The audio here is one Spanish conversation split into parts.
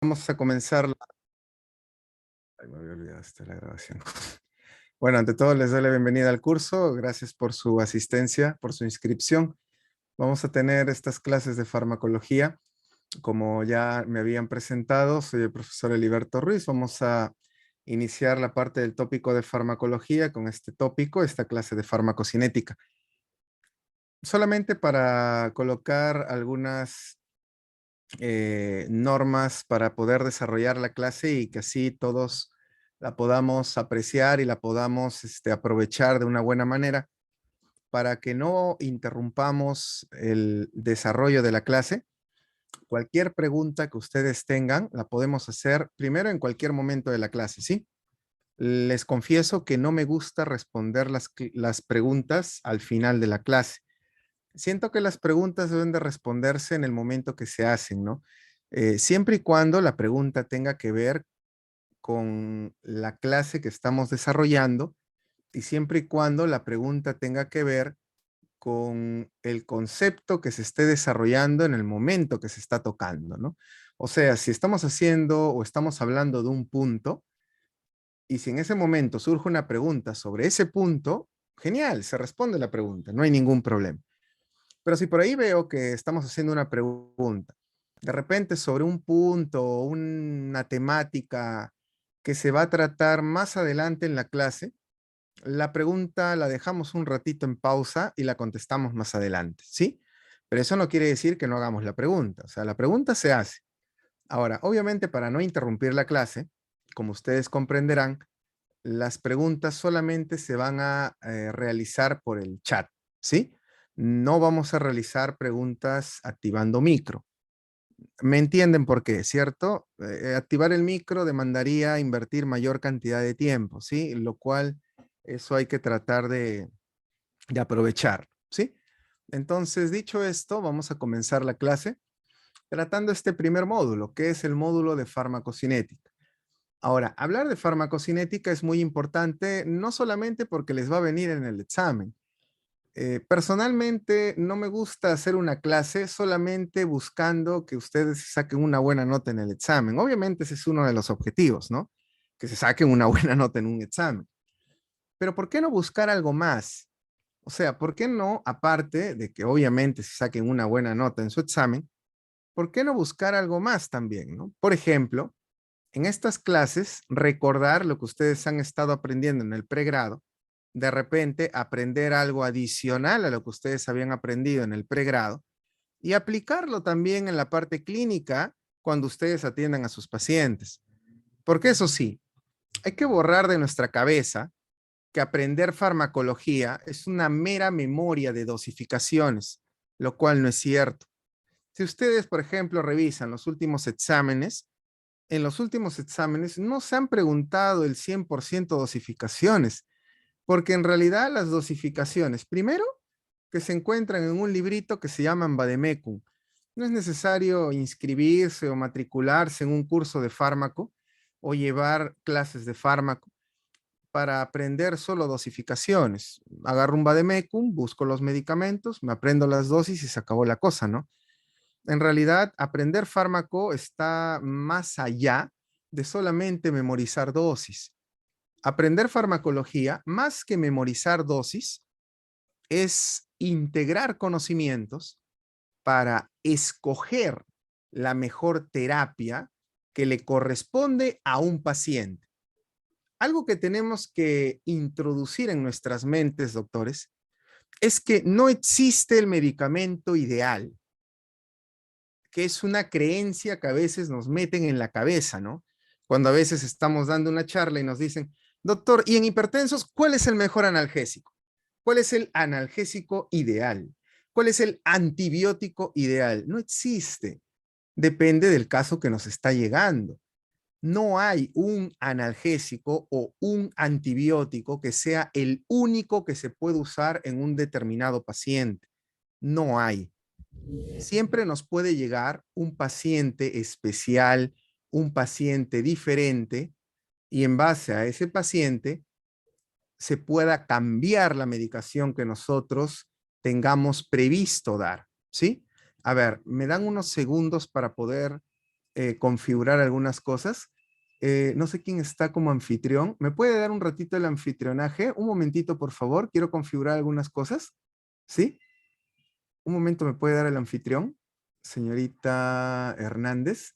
Vamos a comenzar. Ay, me había olvidado la grabación. Bueno, ante todo les doy la bienvenida al curso. Gracias por su asistencia, por su inscripción. Vamos a tener estas clases de farmacología. Como ya me habían presentado, soy el profesor Eliberto Ruiz. Vamos a iniciar la parte del tópico de farmacología con este tópico, esta clase de farmacocinética. Solamente para colocar algunas normas para poder desarrollar la clase y que así todos la podamos apreciar y la podamos aprovechar de una buena manera para que no interrumpamos el desarrollo de la clase. Cualquier pregunta que ustedes tengan la podemos hacer primero en cualquier momento de la clase, ¿sí? Les confieso que no me gusta responder las preguntas al final de la clase. Siento que las preguntas deben de responderse en el momento que se hacen, ¿no? Siempre y cuando la pregunta tenga que ver con la clase que estamos desarrollando y siempre y cuando la pregunta tenga que ver con el concepto que se esté desarrollando en el momento que se está tocando, ¿no? O sea, si estamos haciendo o estamos hablando de un punto y si en ese momento surge una pregunta sobre ese punto, genial, se responde la pregunta, no hay ningún problema. Pero si por ahí veo que estamos haciendo una pregunta, de repente sobre un punto o una temática que se va a tratar más adelante en la clase, la pregunta la dejamos un ratito en pausa y la contestamos más adelante, ¿sí? Pero eso no quiere decir que no hagamos la pregunta, o sea, la pregunta se hace. Ahora, obviamente para no interrumpir la clase, como ustedes comprenderán, las preguntas solamente se van a realizar por el chat, ¿sí? No vamos a realizar preguntas activando micro. ¿Me entienden por qué, cierto? Activar el micro demandaría invertir mayor cantidad de tiempo, ¿sí? Lo cual, eso hay que tratar de aprovechar, ¿sí? Entonces, dicho esto, vamos a comenzar la clase tratando este primer módulo, que es el módulo de farmacocinética. Ahora, hablar de farmacocinética es muy importante, no solamente porque les va a venir en el examen. Personalmente, no me gusta hacer una clase solamente buscando que ustedes saquen una buena nota en el examen. Obviamente ese es uno de los objetivos, ¿no? Que se saquen una buena nota en un examen. Pero ¿por qué no buscar algo más? O sea, ¿por qué no, aparte de que obviamente se saquen una buena nota en su examen, ¿por qué no buscar algo más también, ¿no? Por ejemplo, en estas clases, recordar lo que ustedes han estado aprendiendo en el pregrado, de repente aprender algo adicional a lo que ustedes habían aprendido en el pregrado y aplicarlo también en la parte clínica cuando ustedes atiendan a sus pacientes. Porque eso sí, hay que borrar de nuestra cabeza que aprender farmacología es una mera memoria de dosificaciones, lo cual no es cierto. Si ustedes, por ejemplo, revisan los últimos exámenes, en los últimos exámenes no se han preguntado el 100% dosificaciones, porque en realidad las dosificaciones, primero, que se encuentran en un librito que se llama Vademecum. No es necesario inscribirse o matricularse en un curso de fármaco o llevar clases de fármaco para aprender solo dosificaciones. Agarro un Vademecum, busco los medicamentos, me aprendo las dosis y se acabó la cosa, ¿no? En realidad, aprender fármaco está más allá de solamente memorizar dosis. Aprender farmacología, más que memorizar dosis, es integrar conocimientos para escoger la mejor terapia que le corresponde a un paciente. Algo que tenemos que introducir en nuestras mentes, doctores, es que no existe el medicamento ideal, que es una creencia que a veces nos meten en la cabeza, ¿no? Cuando a veces estamos dando una charla y nos dicen, doctor, ¿y en hipertensos cuál es el mejor analgésico? ¿Cuál es el analgésico ideal? ¿Cuál es el antibiótico ideal? No existe. Depende del caso que nos está llegando. No hay un analgésico o un antibiótico que sea el único que se puede usar en un determinado paciente. No hay. Siempre nos puede llegar un paciente especial, un paciente diferente, y en base a ese paciente se pueda cambiar la medicación que nosotros tengamos previsto dar, ¿sí? A ver, me dan unos segundos para poder configurar algunas cosas. No sé quién está como anfitrión. ¿Me puede dar un ratito el anfitrionaje? Un momentito, por favor. Quiero configurar algunas cosas. ¿Sí? Un momento, ¿me puede dar el anfitrión? Señorita Hernández.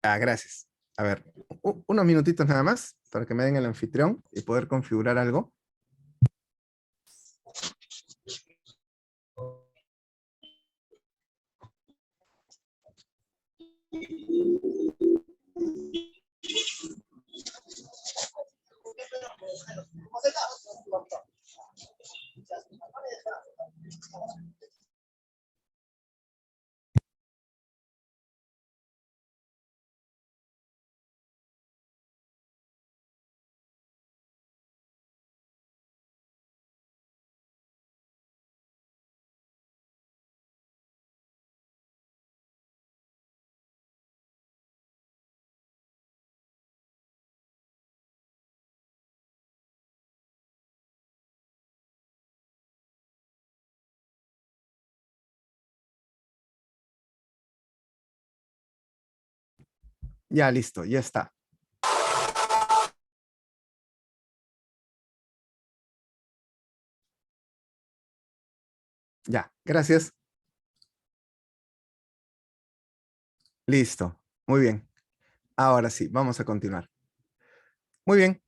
Ah, gracias. A ver, unos minutitos nada más para que me den el anfitrión y poder configurar algo. Ya, listo, ya está. Ya, gracias. Listo. Muy bien. Ahora sí, vamos a continuar. Muy bien.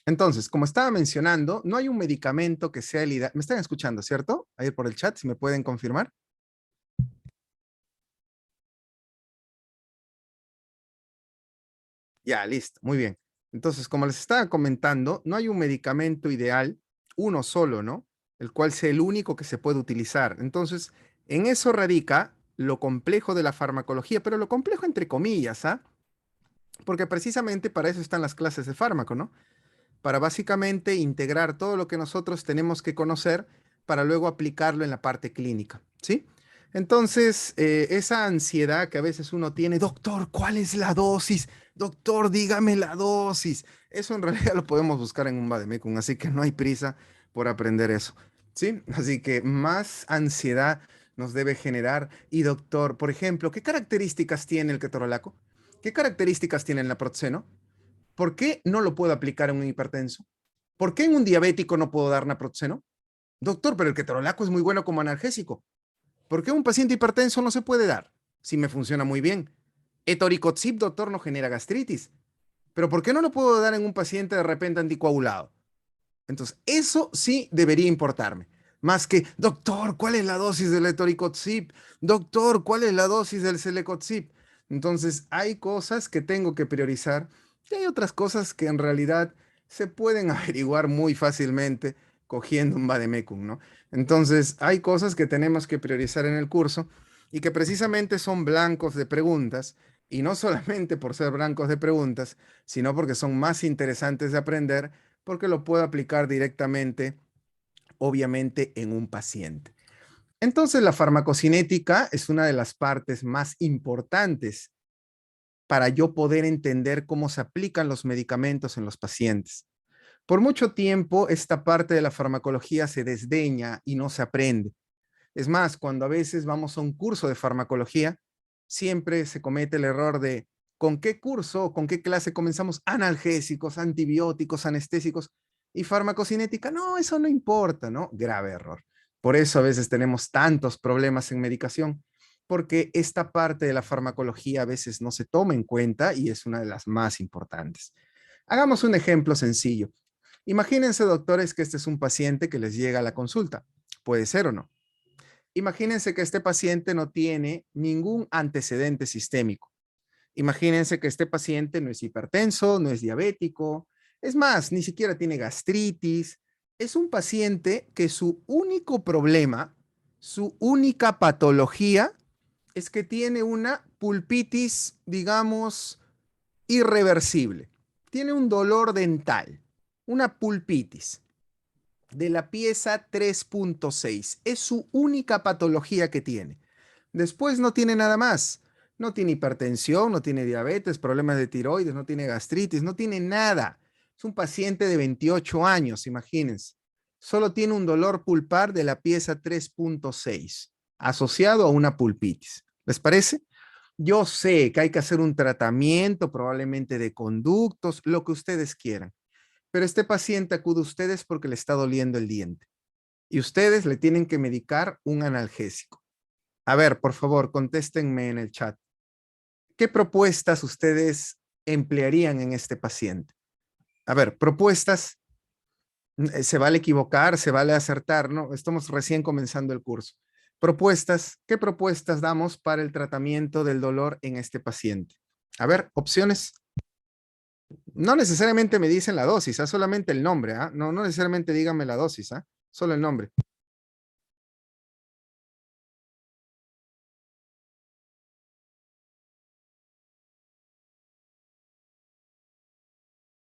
Entonces, como estaba mencionando, no hay un medicamento que sea el ideal. ¿Me están escuchando, cierto? Ahí por el chat, si me pueden confirmar. Ya, listo. Muy bien. Entonces, como les estaba comentando, no hay un medicamento ideal, uno solo, ¿no? El cual sea el único que se puede utilizar. Entonces, en eso radica lo complejo de la farmacología, pero lo complejo entre comillas, ¿ah? Porque precisamente para eso están las clases de fármaco, ¿no? Para básicamente integrar todo lo que nosotros tenemos que conocer para luego aplicarlo en la parte clínica, ¿sí? Entonces, esa ansiedad que a veces uno tiene, doctor, ¿cuál es la dosis? Doctor, dígame la dosis. Eso en realidad lo podemos buscar en un vademecum, así que no hay prisa por aprender eso, ¿sí? Así que más ansiedad nos debe generar. Y doctor, por ejemplo, ¿qué características tiene el ketorolaco? ¿Qué características tiene el naproxeno? ¿Por qué no lo puedo aplicar en un hipertenso? ¿Por qué en un diabético no puedo dar naproxeno? Doctor, pero el ketorolaco es muy bueno como analgésico. ¿Por qué un paciente hipertenso no se puede dar? Si me funciona muy bien. Etoricoxib, doctor, no genera gastritis. Pero ¿por qué no lo puedo dar en un paciente de repente anticoagulado? Entonces, eso sí debería importarme. Más que, doctor, ¿cuál es la dosis del etoricoxib? Doctor, ¿cuál es la dosis del celecoxib? Entonces, hay cosas que tengo que priorizar y hay otras cosas que en realidad se pueden averiguar muy fácilmente cogiendo un vademecum, ¿no? Entonces, hay cosas que tenemos que priorizar en el curso y que precisamente son blancos de preguntas, y no solamente por ser blancos de preguntas, sino porque son más interesantes de aprender porque lo puedo aplicar directamente, obviamente, en un paciente. Entonces, la farmacocinética es una de las partes más importantes para yo poder entender cómo se aplican los medicamentos en los pacientes. Por mucho tiempo, esta parte de la farmacología se desdeña y no se aprende. Es más, cuando a veces vamos a un curso de farmacología, siempre se comete el error de ¿con qué curso o con qué clase comenzamos? Analgésicos, antibióticos, anestésicos y farmacocinética. No, eso no importa, ¿no? Grave error. Por eso a veces tenemos tantos problemas en medicación, porque esta parte de la farmacología a veces no se toma en cuenta y es una de las más importantes. Hagamos un ejemplo sencillo. Imagínense, doctores, que este es un paciente que les llega a la consulta. Puede ser o no. Imagínense que este paciente no tiene ningún antecedente sistémico. Imagínense que este paciente no es hipertenso, no es diabético, es más, ni siquiera tiene gastritis. Es un paciente que su único problema, su única patología es que tiene una pulpitis, digamos, irreversible. Tiene un dolor dental, una pulpitis de la pieza 3.6. Es su única patología que tiene. Después no tiene nada más. No tiene hipertensión, no tiene diabetes, problemas de tiroides, no tiene gastritis, no tiene nada. Es un paciente de 28 años, imagínense. Solo tiene un dolor pulpar de la pieza 3.6 asociado a una pulpitis. ¿Les parece? Yo sé que hay que hacer un tratamiento, probablemente de conductos, lo que ustedes quieran. Pero este paciente acude a ustedes porque le está doliendo el diente. Y ustedes le tienen que medicar un analgésico. A ver, por favor, contéstenme en el chat. ¿Qué propuestas ustedes emplearían en este paciente? A ver, propuestas, se vale equivocar, se vale acertar, ¿no? Estamos recién comenzando el curso. Propuestas, ¿qué propuestas damos para el tratamiento del dolor en este paciente? A ver, opciones. No necesariamente me dicen la dosis, solamente el nombre, ¿ah? No, no necesariamente díganme la dosis, ¿ah? Solo el nombre.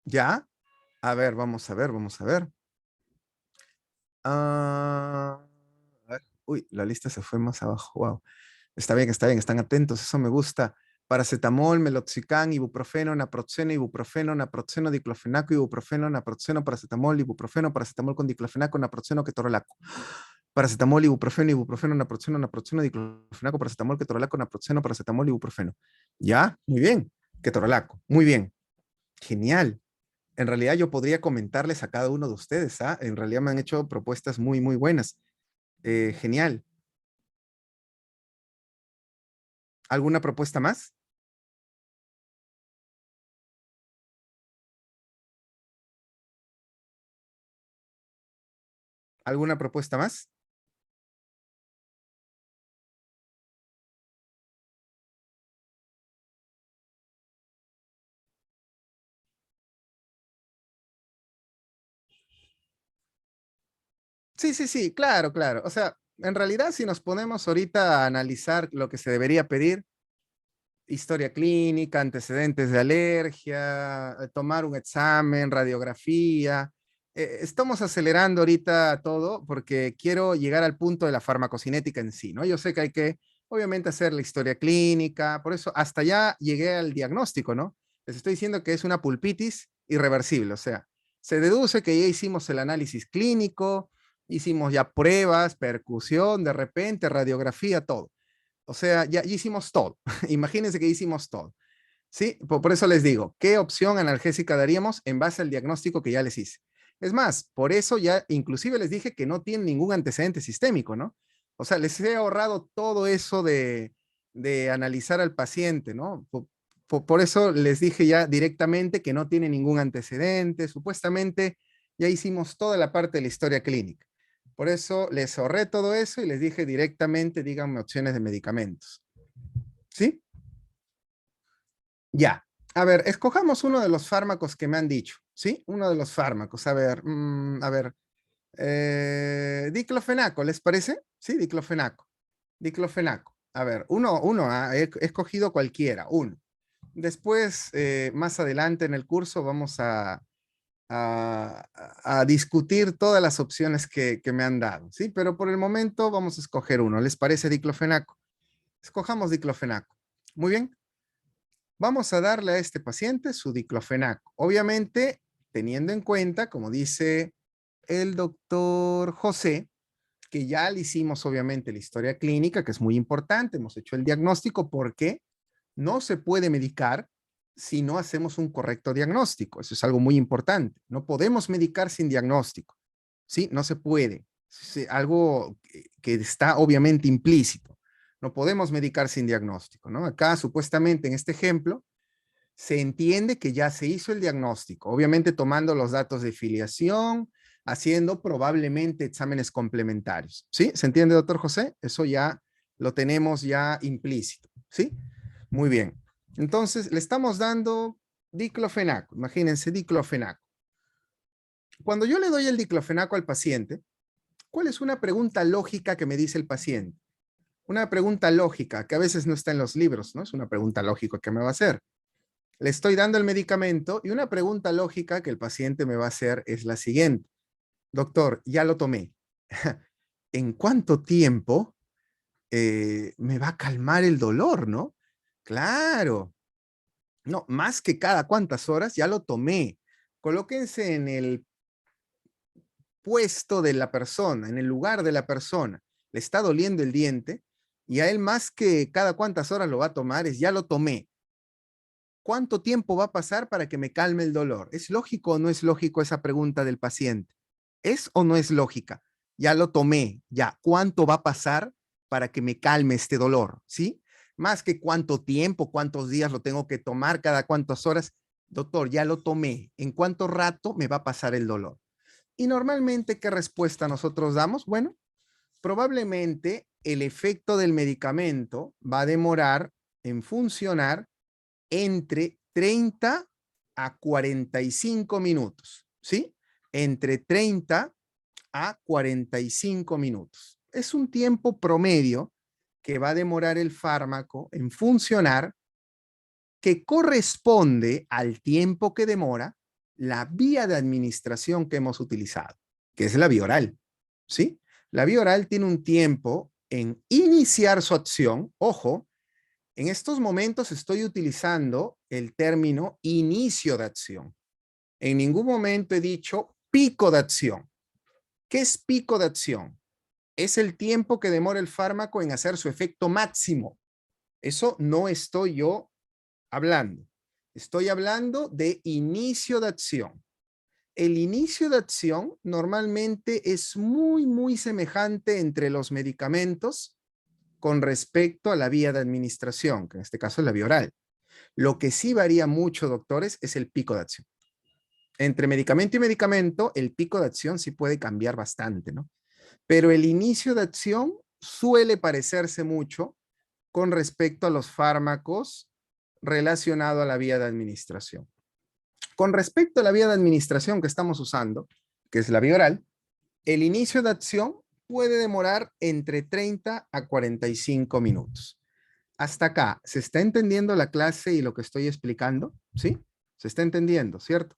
¿Ya? A ver, vamos a ver, vamos a ver. A ver. Uy, la lista se fue más abajo. Wow. Está bien, están atentos, eso me gusta. Paracetamol, meloxicam, ibuprofeno, naproxeno, diclofenaco, ibuprofeno, naproxeno, paracetamol, ibuprofeno, paracetamol con diclofenaco, naproxeno, ketorolaco. Paracetamol, naproxeno, diclofenaco, paracetamol, ketorolaco, naproxeno, paracetamol, ibuprofeno. ¿Ya? Muy bien. Ketorolaco. Muy bien. Genial. En realidad yo podría comentarles a cada uno de ustedes, ¿ah? En realidad me han hecho propuestas muy, muy buenas. Genial. ¿Alguna propuesta más? ¿Alguna propuesta más? Sí, sí, sí, claro, claro. O sea, en realidad si nos ponemos ahorita a analizar lo que se debería pedir, historia clínica, antecedentes de alergia, tomar un examen, radiografía. Estamos acelerando ahorita todo porque quiero llegar al punto de la farmacocinética en sí, ¿no? Yo sé que hay que, obviamente, hacer la historia clínica, por eso hasta ya llegué al diagnóstico, ¿no? Les estoy diciendo que es una pulpitis irreversible, o sea, se deduce que ya hicimos el análisis clínico, hicimos ya pruebas, percusión, de repente, radiografía, todo. O sea, ya hicimos todo. Imagínense que hicimos todo. ¿Sí? Por eso les digo, ¿qué opción analgésica daríamos en base al diagnóstico que ya les hice? Es más, por eso ya inclusive les dije que no tienen ningún antecedente sistémico, ¿no? O sea, les he ahorrado todo eso de analizar al paciente, ¿no? Por eso les dije ya directamente que no tiene ningún antecedente. Supuestamente ya hicimos toda la parte de la historia clínica. Por eso les ahorré todo eso y les dije directamente, díganme opciones de medicamentos. ¿Sí? Ya. A ver, escojamos uno de los fármacos que me han dicho, ¿sí? Uno de los fármacos. A ver, diclofenaco, ¿les parece? Sí, diclofenaco. Diclofenaco. A ver, he escogido cualquiera, uno. Después, más adelante en el curso, vamos a, a discutir todas las opciones que me han dado, ¿sí? Pero por el momento vamos a escoger uno. ¿Les parece diclofenaco? Escojamos diclofenaco. Muy bien. Vamos a darle a este paciente su diclofenaco. Obviamente, teniendo en cuenta, como dice el doctor José, que ya le hicimos obviamente la historia clínica, que es muy importante, hemos hecho el diagnóstico porque no se puede medicar si no hacemos un correcto diagnóstico. Eso es algo muy importante. No podemos medicar sin diagnóstico. Sí, no se puede. Es algo que está obviamente implícito. No podemos medicar sin diagnóstico, ¿no? Acá, supuestamente, en este ejemplo, se entiende que ya se hizo el diagnóstico, obviamente tomando los datos de filiación, haciendo probablemente exámenes complementarios. ¿Sí? ¿Se entiende, doctor José? Eso ya lo tenemos ya implícito. ¿Sí? Muy bien. Entonces, le estamos dando diclofenaco. Imagínense, diclofenaco. Cuando yo le doy el diclofenaco al paciente, ¿cuál es una pregunta lógica que me dice el paciente? Una pregunta lógica que a veces no está en los libros, ¿no? Es una pregunta lógica que me va a hacer. Le estoy dando el medicamento y una pregunta lógica que el paciente me va a hacer es la siguiente. Doctor, ya lo tomé. ¿En cuánto tiempo me va a calmar el dolor, ¿no? Claro. No, más que cada cuántas horas, ya lo tomé. Colóquense en el puesto de la persona, en el lugar de la persona. Le está doliendo el diente y a él más que cada cuántas horas lo va a tomar es ya lo tomé. ¿Cuánto tiempo va a pasar para que me calme el dolor? ¿Es lógico o no es lógico esa pregunta del paciente? ¿Es o no es lógica? Ya lo tomé, ya. ¿Cuánto va a pasar para que me calme este dolor? ¿Sí? Más que cuánto tiempo, cuántos días lo tengo que tomar, cada cuántas horas. Doctor, ya lo tomé. ¿En cuánto rato me va a pasar el dolor? Y normalmente, ¿qué respuesta nosotros damos? Bueno, probablemente el efecto del medicamento va a demorar en funcionar entre 30 a 45 minutos, ¿sí? Entre 30 a 45 minutos. Es un tiempo promedio que va a demorar el fármaco en funcionar, que corresponde al tiempo que demora la vía de administración que hemos utilizado, que es la vía oral, ¿sí? La vía oral tiene un tiempo en iniciar su acción. Ojo, en estos momentos estoy utilizando el término inicio de acción. En ningún momento he dicho pico de acción. ¿Qué es pico de acción? Es el tiempo que demora el fármaco en hacer su efecto máximo. Eso no estoy yo hablando. Estoy hablando de inicio de acción. El inicio de acción normalmente es muy semejante entre los medicamentos con respecto a la vía de administración, que en este caso es la vía oral. Lo que sí varía mucho, doctores, es el pico de acción. Entre medicamento y medicamento, el pico de acción sí puede cambiar bastante, ¿no? Pero el inicio de acción suele parecerse mucho con respecto a los fármacos relacionados a la vía de administración. Con respecto a la vía de administración que estamos usando, que es la vía oral, el inicio de acción puede demorar entre 30 a 45 minutos. Hasta acá, ¿se está entendiendo la clase y lo que estoy explicando? ¿Sí? ¿Se está entendiendo, cierto?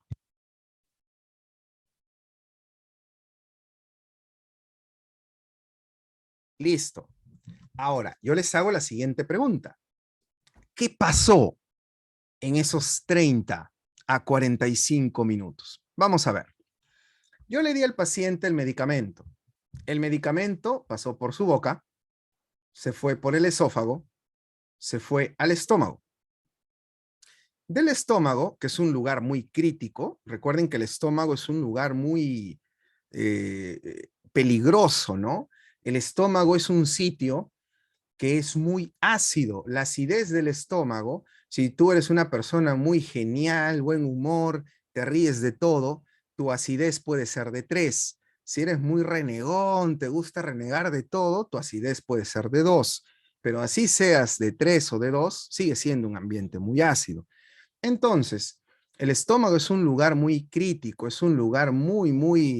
Listo. Ahora, yo les hago la siguiente pregunta. ¿Qué pasó en esos 30 a 45 minutos? Vamos a ver. Yo le di al paciente el medicamento. El medicamento pasó por su boca, se fue por el esófago, se fue al estómago. Del estómago, que es un lugar muy crítico, recuerden que el estómago es un lugar muy peligroso, ¿no? El estómago es un sitio que es muy ácido. La acidez del estómago, si tú eres una persona muy genial, buen humor, te ríes de todo, tu acidez puede ser de 3. Si eres muy renegón, te gusta renegar de todo, tu acidez puede ser de 2. Pero así seas de 3 o de 2, sigue siendo un ambiente muy ácido. Entonces, el estómago es un lugar muy crítico, es un lugar muy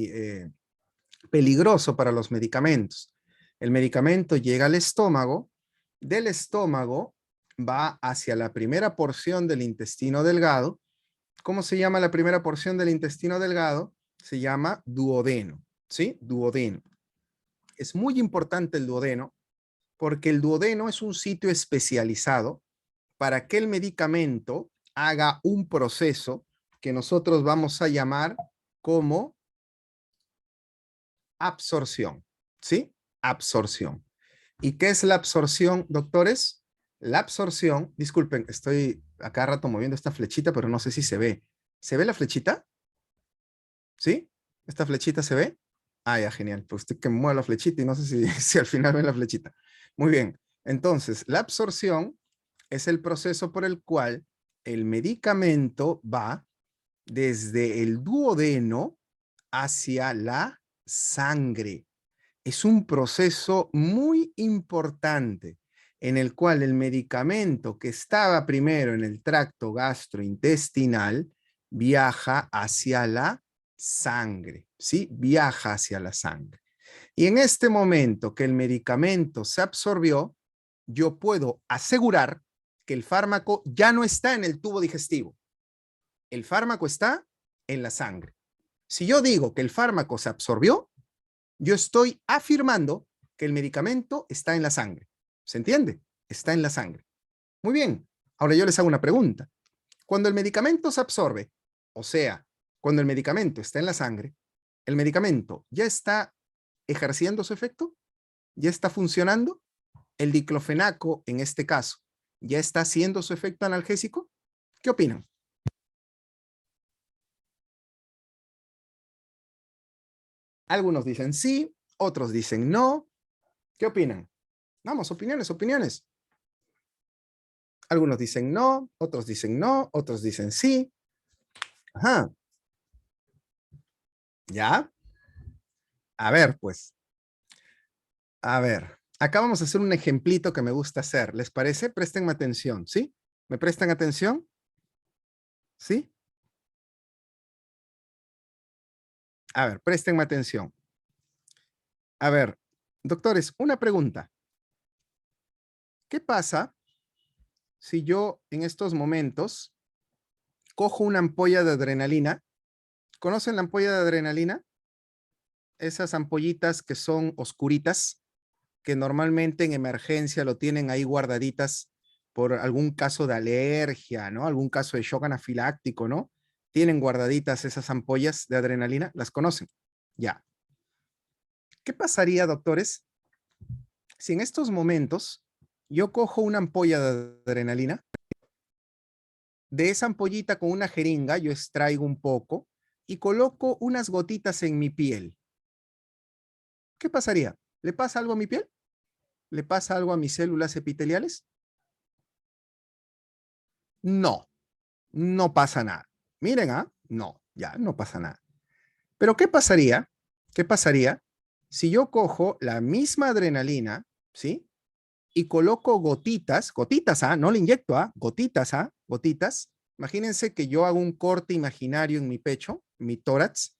peligroso para los medicamentos. El medicamento llega al estómago, del estómago va hacia la primera porción del intestino delgado. ¿Cómo se llama la primera porción del intestino delgado? Se llama duodeno, ¿sí? Duodeno. Es muy importante el duodeno porque el duodeno es un sitio especializado para que el medicamento haga un proceso que nosotros vamos a llamar como absorción, ¿sí? Absorción. ¿Y qué es la absorción, doctores? La absorción, disculpen, estoy acá rato moviendo esta flechita, pero no sé si se ve. ¿Se ve la flechita? ¿Sí? ¿Esta flechita se ve? Ah, ya, genial. Pues estoy que muevo la flechita y no sé si, si al final ven la flechita. Muy bien. Entonces, la absorción es el proceso por el cual el medicamento va desde el duodeno hacia la sangre. Es un proceso muy importante en el cual el medicamento que estaba primero en el tracto gastrointestinal viaja hacia la sangre, ¿sí? Viaja hacia la sangre. Y en este momento que el medicamento se absorbió, yo puedo asegurar que el fármaco ya no está en el tubo digestivo. El fármaco está en la sangre. Si yo digo que el fármaco se absorbió, yo estoy afirmando que el medicamento está en la sangre. ¿Se entiende? Está en la sangre. Muy bien. Ahora yo les hago una pregunta. Cuando el medicamento se absorbe, o sea, cuando el medicamento está en la sangre, ¿el medicamento ya está ejerciendo su efecto? ¿Ya está funcionando? ¿El diclofenaco, en este caso, ya está haciendo su efecto analgésico? ¿Qué opinan? Algunos dicen sí, otros dicen no. ¿Qué opinan? Vamos, opiniones, opiniones. Algunos dicen no, otros dicen sí. Ajá, ya. A ver, pues, a ver. Acá vamos a hacer un ejemplito que me gusta hacer. ¿Les parece? Préstenme atención, ¿sí? ¿Me prestan atención? ¿Sí? A ver, préstenme atención. A ver, doctores, una pregunta. ¿Qué pasa si yo en estos momentos cojo una ampolla de adrenalina? ¿Conocen la ampolla de adrenalina? Esas ampollitas que son oscuritas, que normalmente en emergencia lo tienen ahí guardaditas por algún caso de alergia, ¿no? Algún caso de shock anafiláctico, ¿no? Tienen guardaditas esas ampollas de adrenalina, ¿las conocen? Ya. ¿Qué pasaría, doctores, si en estos momentos yo cojo una ampolla de adrenalina, de esa ampollita con una jeringa, yo extraigo un poco y coloco unas gotitas en mi piel? ¿Qué pasaría? ¿Le pasa algo a mi piel? ¿Le pasa algo a mis células epiteliales? No, no pasa nada. Miren, ¿ah? No, ya no pasa nada. Pero ¿qué pasaría? ¿Qué pasaría si yo cojo la misma adrenalina, ¿sí? Y coloco gotitas, gotitas, ¿ah? No le inyecto, ¿ah? Gotitas, ¿ah? Gotitas. Imagínense que yo hago un corte imaginario en mi pecho, mi tórax,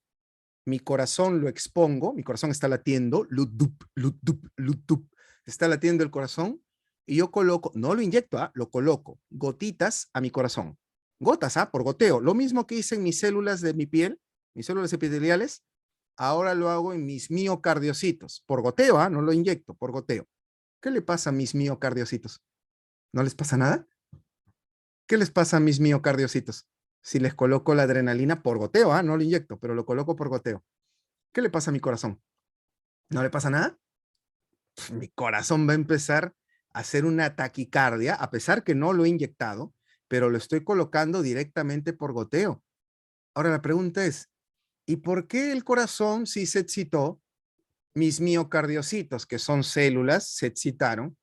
mi corazón lo expongo, mi corazón está latiendo, lutup, lutup, lutup, está latiendo el corazón, y yo coloco, no lo inyecto, lo coloco, gotitas a mi corazón. Gotas, por goteo. Lo mismo que hice en mis células de mi piel, mis células epiteliales, ahora lo hago en mis miocardiocitos, por goteo, no lo inyecto, por goteo. ¿Qué le pasa a mis miocardiocitos? ¿No les pasa nada? ¿Qué les pasa a mis miocardiocitos? Si les coloco la adrenalina por goteo, no lo inyecto, pero lo coloco por goteo. ¿Qué le pasa a mi corazón? ¿No le pasa nada? Mi corazón va a empezar a hacer una taquicardia, a pesar que no lo he inyectado, pero lo estoy colocando directamente por goteo. Ahora la pregunta es, ¿y por qué el corazón sí se excitó? Mis miocardiocitos, que son células, se excitaron,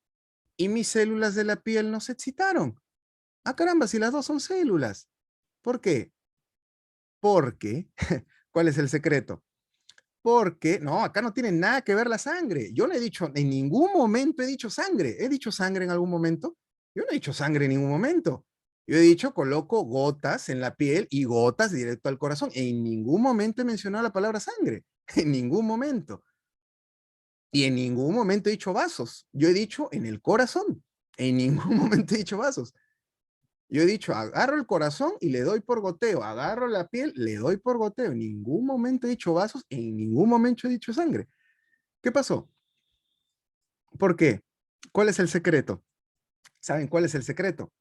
y mis células de la piel no se excitaron. Ah, caramba, si las dos son células. ¿Por qué? Porque, ¿cuál es el secreto? Porque, no, acá no tiene nada que ver la sangre. Yo no he dicho, en ningún momento he dicho sangre. ¿He dicho sangre en algún momento? Yo no he dicho sangre en ningún momento. Yo he dicho, coloco gotas en la piel y gotas directo al corazón. En ningún momento he mencionado la palabra sangre. En ningún momento. Y en ningún momento he dicho vasos. Yo he dicho en el corazón. En ningún momento he dicho vasos. Yo he dicho, agarro el corazón y le doy por goteo, agarro la piel, le doy por goteo. En ningún momento he dicho vasos, en ningún momento he dicho sangre. ¿Qué pasó? ¿Por qué? ¿Cuál es el secreto? ¿Saben cuál es el secreto?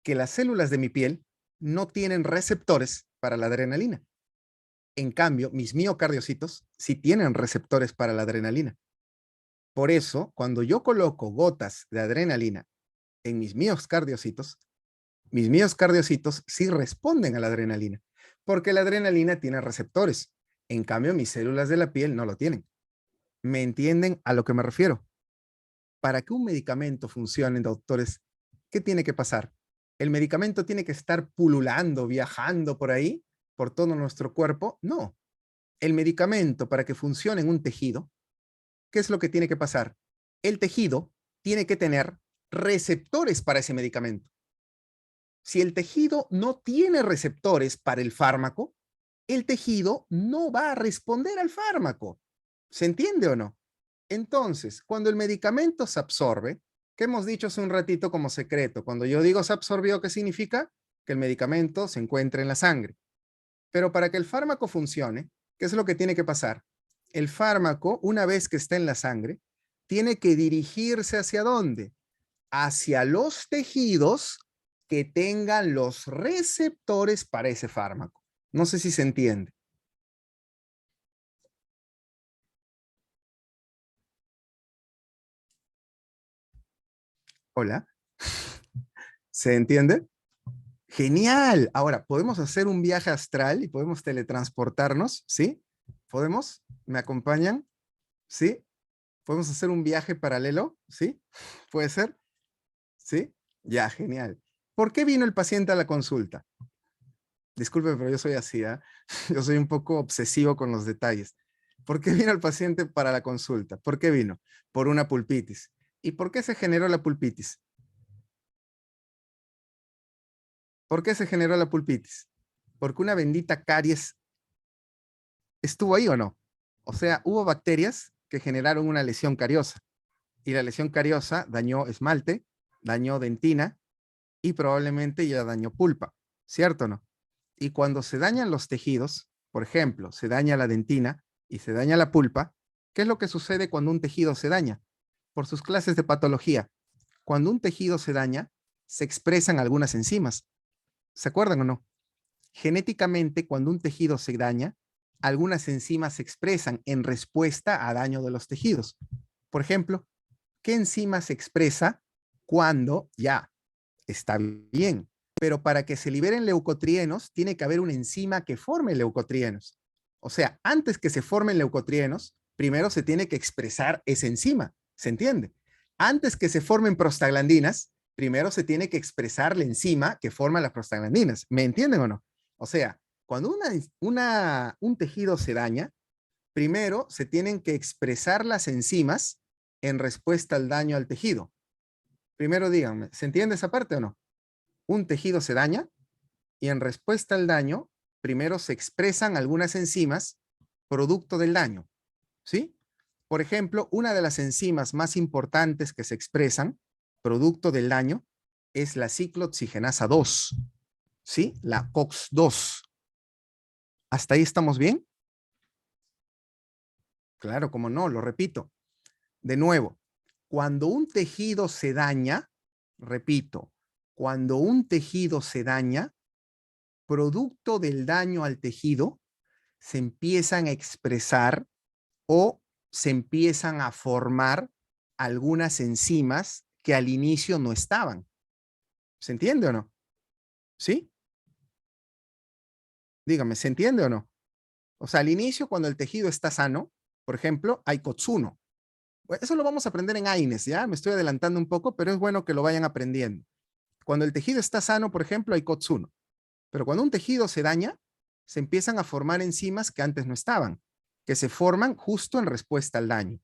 Que las células de mi piel no tienen receptores para la adrenalina. En cambio, mis miocardiocitos sí tienen receptores para la adrenalina. Por eso, cuando yo coloco gotas de adrenalina en mis miocardiocitos sí responden a la adrenalina, porque la adrenalina tiene receptores. En cambio, mis células de la piel no lo tienen. ¿Me entienden a lo que me refiero? Para que un medicamento funcione, doctores, ¿qué tiene que pasar? ¿El medicamento tiene que estar pululando, viajando por ahí, por todo nuestro cuerpo? No. El medicamento, para que funcione en un tejido, ¿qué es lo que tiene que pasar? El tejido tiene que tener receptores para ese medicamento. Si el tejido no tiene receptores para el fármaco, el tejido no va a responder al fármaco. ¿Se entiende o no? Entonces, cuando el medicamento se absorbe, que hemos dicho hace un ratito como secreto, cuando yo digo se absorbió, ¿qué significa? Que el medicamento se encuentra en la sangre. Pero para que el fármaco funcione, ¿qué es lo que tiene que pasar? El fármaco, una vez que está en la sangre, tiene que dirigirse ¿hacia dónde? Hacia los tejidos que tengan los receptores para ese fármaco. No sé si se entiende. Hola, ¿se entiende? Genial. Ahora, ¿podemos hacer un viaje astral y podemos teletransportarnos? ¿Sí? ¿Podemos? ¿Me acompañan? ¿Sí? ¿Podemos hacer un viaje paralelo? ¿Sí? ¿Puede ser? ¿Sí? Ya, genial. ¿Por qué vino el paciente a la consulta? Disculpe, pero yo soy así, ¿ah? Yo soy un poco obsesivo con los detalles. ¿Por qué vino el paciente para la consulta? ¿Por qué vino? Por una pulpitis. ¿Y por qué se generó la pulpitis? ¿Por qué se generó la pulpitis? Porque una bendita caries estuvo ahí o no. O sea, hubo bacterias que generaron una lesión cariosa y la lesión cariosa dañó esmalte, dañó dentina y probablemente ya dañó pulpa, ¿cierto o no? Y cuando se dañan los tejidos, por ejemplo, se daña la dentina y se daña la pulpa, ¿qué es lo que sucede cuando un tejido se daña? Por sus clases de patología, cuando un tejido se daña, se expresan algunas enzimas. ¿Se acuerdan o no? Genéticamente, cuando un tejido se daña, algunas enzimas se expresan en respuesta a daño de los tejidos. Por ejemplo, ¿qué enzima se expresa cuando ya está bien? Pero para que se liberen leucotrienos, tiene que haber una enzima que forme leucotrienos. O sea, antes que se formen leucotrienos, primero se tiene que expresar esa enzima. ¿Se entiende? Antes que se formen prostaglandinas, primero se tiene que expresar la enzima que forma las prostaglandinas. ¿Me entienden o no? O sea, cuando un tejido se daña, primero se tienen que expresar las enzimas en respuesta al daño al tejido. Primero díganme, ¿se entiende esa parte o no? Un tejido se daña y en respuesta al daño, primero se expresan algunas enzimas producto del daño, ¿sí? Por ejemplo, una de las enzimas más importantes que se expresan producto del daño es la ciclooxigenasa 2, ¿sí? La COX-2. ¿Hasta ahí estamos bien? Claro, como no, lo repito. De nuevo, cuando un tejido se daña, repito, cuando un tejido se daña, producto del daño al tejido, se empiezan a expresar o se empiezan a formar algunas enzimas que al inicio no estaban. ¿Se entiende o no? ¿Sí? Dígame, ¿se entiende o no? O sea, al inicio, cuando el tejido está sano, por ejemplo, hay Kotsuno. Eso lo vamos a aprender en AINES, ¿ya? Me estoy adelantando un poco, pero es bueno que lo vayan aprendiendo. Cuando el tejido está sano, por ejemplo, hay Kotsuno. Pero cuando un tejido se daña, se empiezan a formar enzimas que antes no estaban, que se forman justo en respuesta al daño.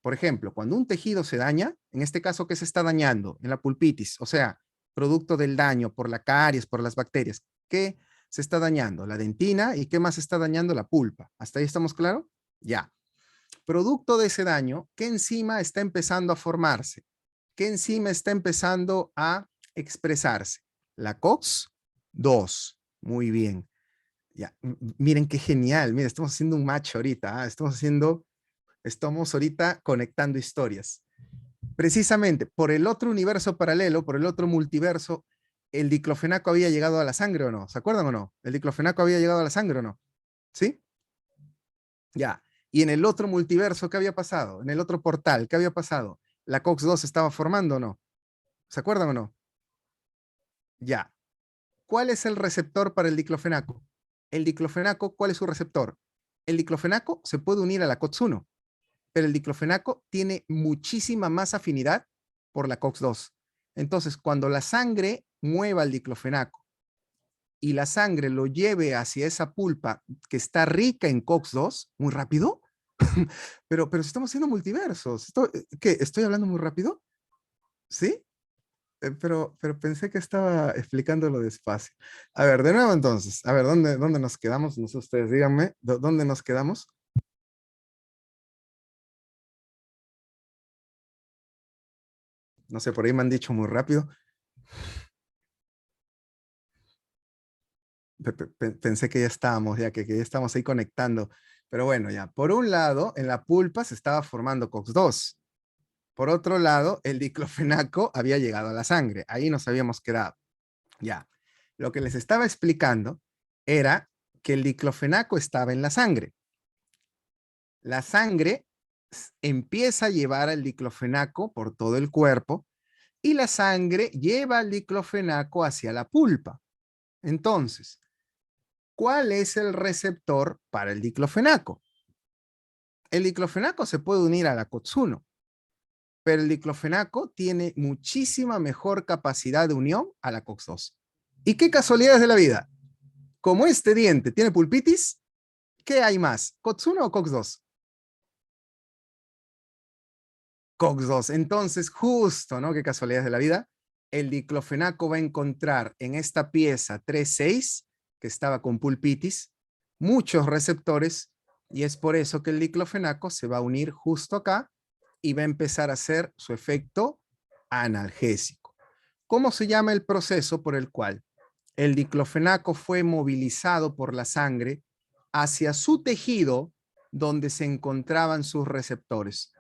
Por ejemplo, cuando un tejido se daña, en este caso, ¿qué se está dañando? En la pulpitis, o sea, producto del daño por la caries, por las bacterias. ¿Qué se está dañando? La dentina y ¿qué más se está dañando? La pulpa. ¿Hasta ahí estamos claros? Ya. Producto de ese daño, ¿qué enzima está empezando a formarse? ¿Qué enzima está empezando a expresarse? La COX-2. Muy bien. Ya, miren qué genial. Miren, estamos haciendo un match ahorita. Estamos ahorita conectando historias. Precisamente por el otro universo paralelo, por el otro multiverso, el diclofenaco había llegado a la sangre o no. ¿Se acuerdan o no? El diclofenaco había llegado a la sangre o no. ¿Sí? Ya. Y en el otro multiverso, ¿qué había pasado? En el otro portal, ¿qué había pasado? ¿La COX-2 estaba formando o no? ¿Se acuerdan o no? Ya. ¿Cuál es el receptor para el diclofenaco? El diclofenaco, ¿cuál es su receptor? El diclofenaco se puede unir a la COX-1, pero el diclofenaco tiene muchísima más afinidad por la COX-2. Entonces, cuando la sangre mueva el diclofenaco y la sangre lo lleve hacia esa pulpa que está rica en COX-2, muy rápido, pero si estamos haciendo multiversos, ¿qué? ¿Estoy hablando muy rápido? ¿Sí? Pero pensé que estaba explicándolo despacio. A ver, de nuevo entonces, a ver, ¿dónde nos quedamos? No sé, ustedes díganme, ¿dónde nos quedamos? No sé, por ahí me han dicho muy rápido. Pensé que ya estábamos, que ya estamos ahí conectando. Pero bueno, ya, por un lado, en la pulpa se estaba formando COX-2. Por otro lado, el diclofenaco había llegado a la sangre. Ahí nos habíamos quedado. Ya. Lo que les estaba explicando era que el diclofenaco estaba en la sangre. La sangre empieza a llevar al diclofenaco por todo el cuerpo y la sangre lleva al diclofenaco hacia la pulpa. Entonces, ¿cuál es el receptor para el diclofenaco? El diclofenaco se puede unir a la COX-1, pero el diclofenaco tiene muchísima mejor capacidad de unión a la COX-2. ¿Y qué casualidades de la vida? Como este diente tiene pulpitis, ¿qué hay más? ¿COX-1 o COX-2? COX-2. Entonces, justo, ¿no? Qué casualidades de la vida. El diclofenaco va a encontrar en esta pieza 3,6, que estaba con pulpitis, muchos receptores, y es por eso que el diclofenaco se va a unir justo acá y va a empezar a hacer su efecto analgésico. ¿Cómo se llama el proceso por el cual el diclofenaco fue movilizado por la sangre hacia su tejido donde se encontraban sus receptores?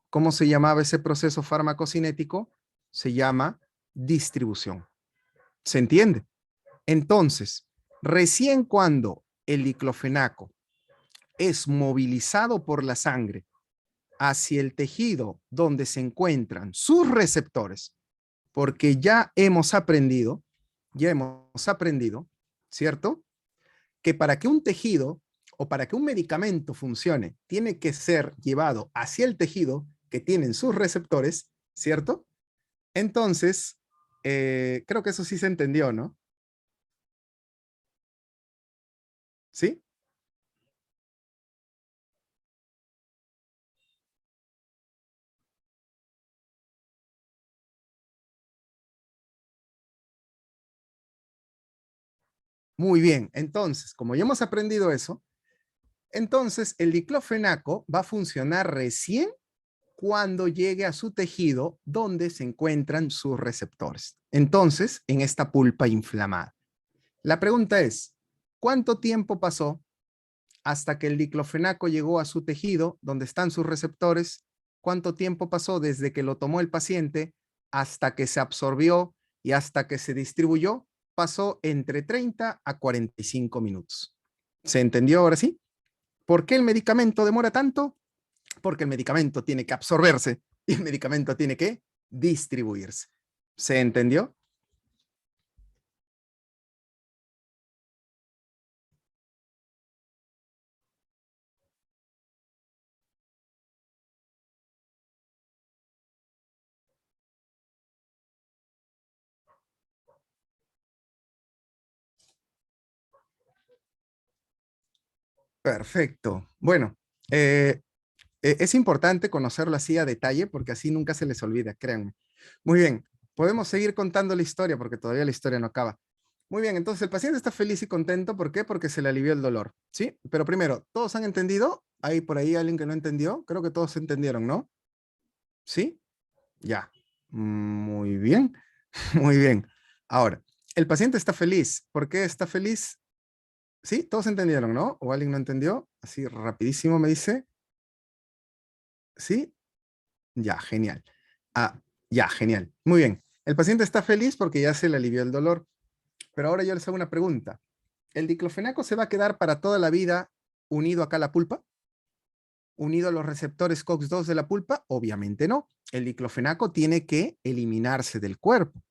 ¿Cómo se llamaba ese proceso farmacocinético? Se llama distribución. ¿Se entiende? Entonces, recién cuando el diclofenaco es movilizado por la sangre hacia el tejido donde se encuentran sus receptores, porque ya hemos aprendido, ¿cierto? Que para que un tejido o para que un medicamento funcione, tiene que ser llevado hacia el tejido que tienen sus receptores, ¿cierto? Entonces, creo que eso sí se entendió, ¿no? ¿Sí? Muy bien. Entonces, como ya hemos aprendido eso, entonces el diclofenaco va a funcionar recién cuando llegue a su tejido donde se encuentran sus receptores. Entonces, en esta pulpa inflamada. La pregunta es, ¿cuánto tiempo pasó hasta que el diclofenaco llegó a su tejido donde están sus receptores? ¿Cuánto tiempo pasó desde que lo tomó el paciente hasta que se absorbió y hasta que se distribuyó? Pasó entre 30 a 45 minutos. ¿Se entendió ahora sí? ¿Por qué el medicamento demora tanto? Porque el medicamento tiene que absorberse y el medicamento tiene que distribuirse. ¿Se entendió? Perfecto. Bueno, eh, es importante conocerlo así a detalle porque así nunca se les olvida, créanme. Muy bien, podemos seguir contando la historia porque todavía la historia no acaba. Muy bien, entonces el paciente está feliz y contento. ¿Por qué? Porque se le alivió el dolor. ¿Sí? Pero primero, ¿todos han entendido? ¿Hay por ahí alguien que no entendió? Creo que todos entendieron, ¿no? ¿Sí? Ya. Muy bien, muy bien. Ahora, el paciente está feliz. ¿Por qué está feliz? ¿Sí? Todos entendieron, ¿no? ¿O alguien no entendió? Así rapidísimo me dice. ¿Sí? Ya, genial. Ah, ya, genial. Muy bien. El paciente está feliz porque ya se le alivió el dolor. Pero ahora yo les hago una pregunta. ¿El diclofenaco se va a quedar para toda la vida unido acá a la pulpa? ¿Unido a los receptores COX-2 de la pulpa? Obviamente no. El diclofenaco tiene que eliminarse del cuerpo.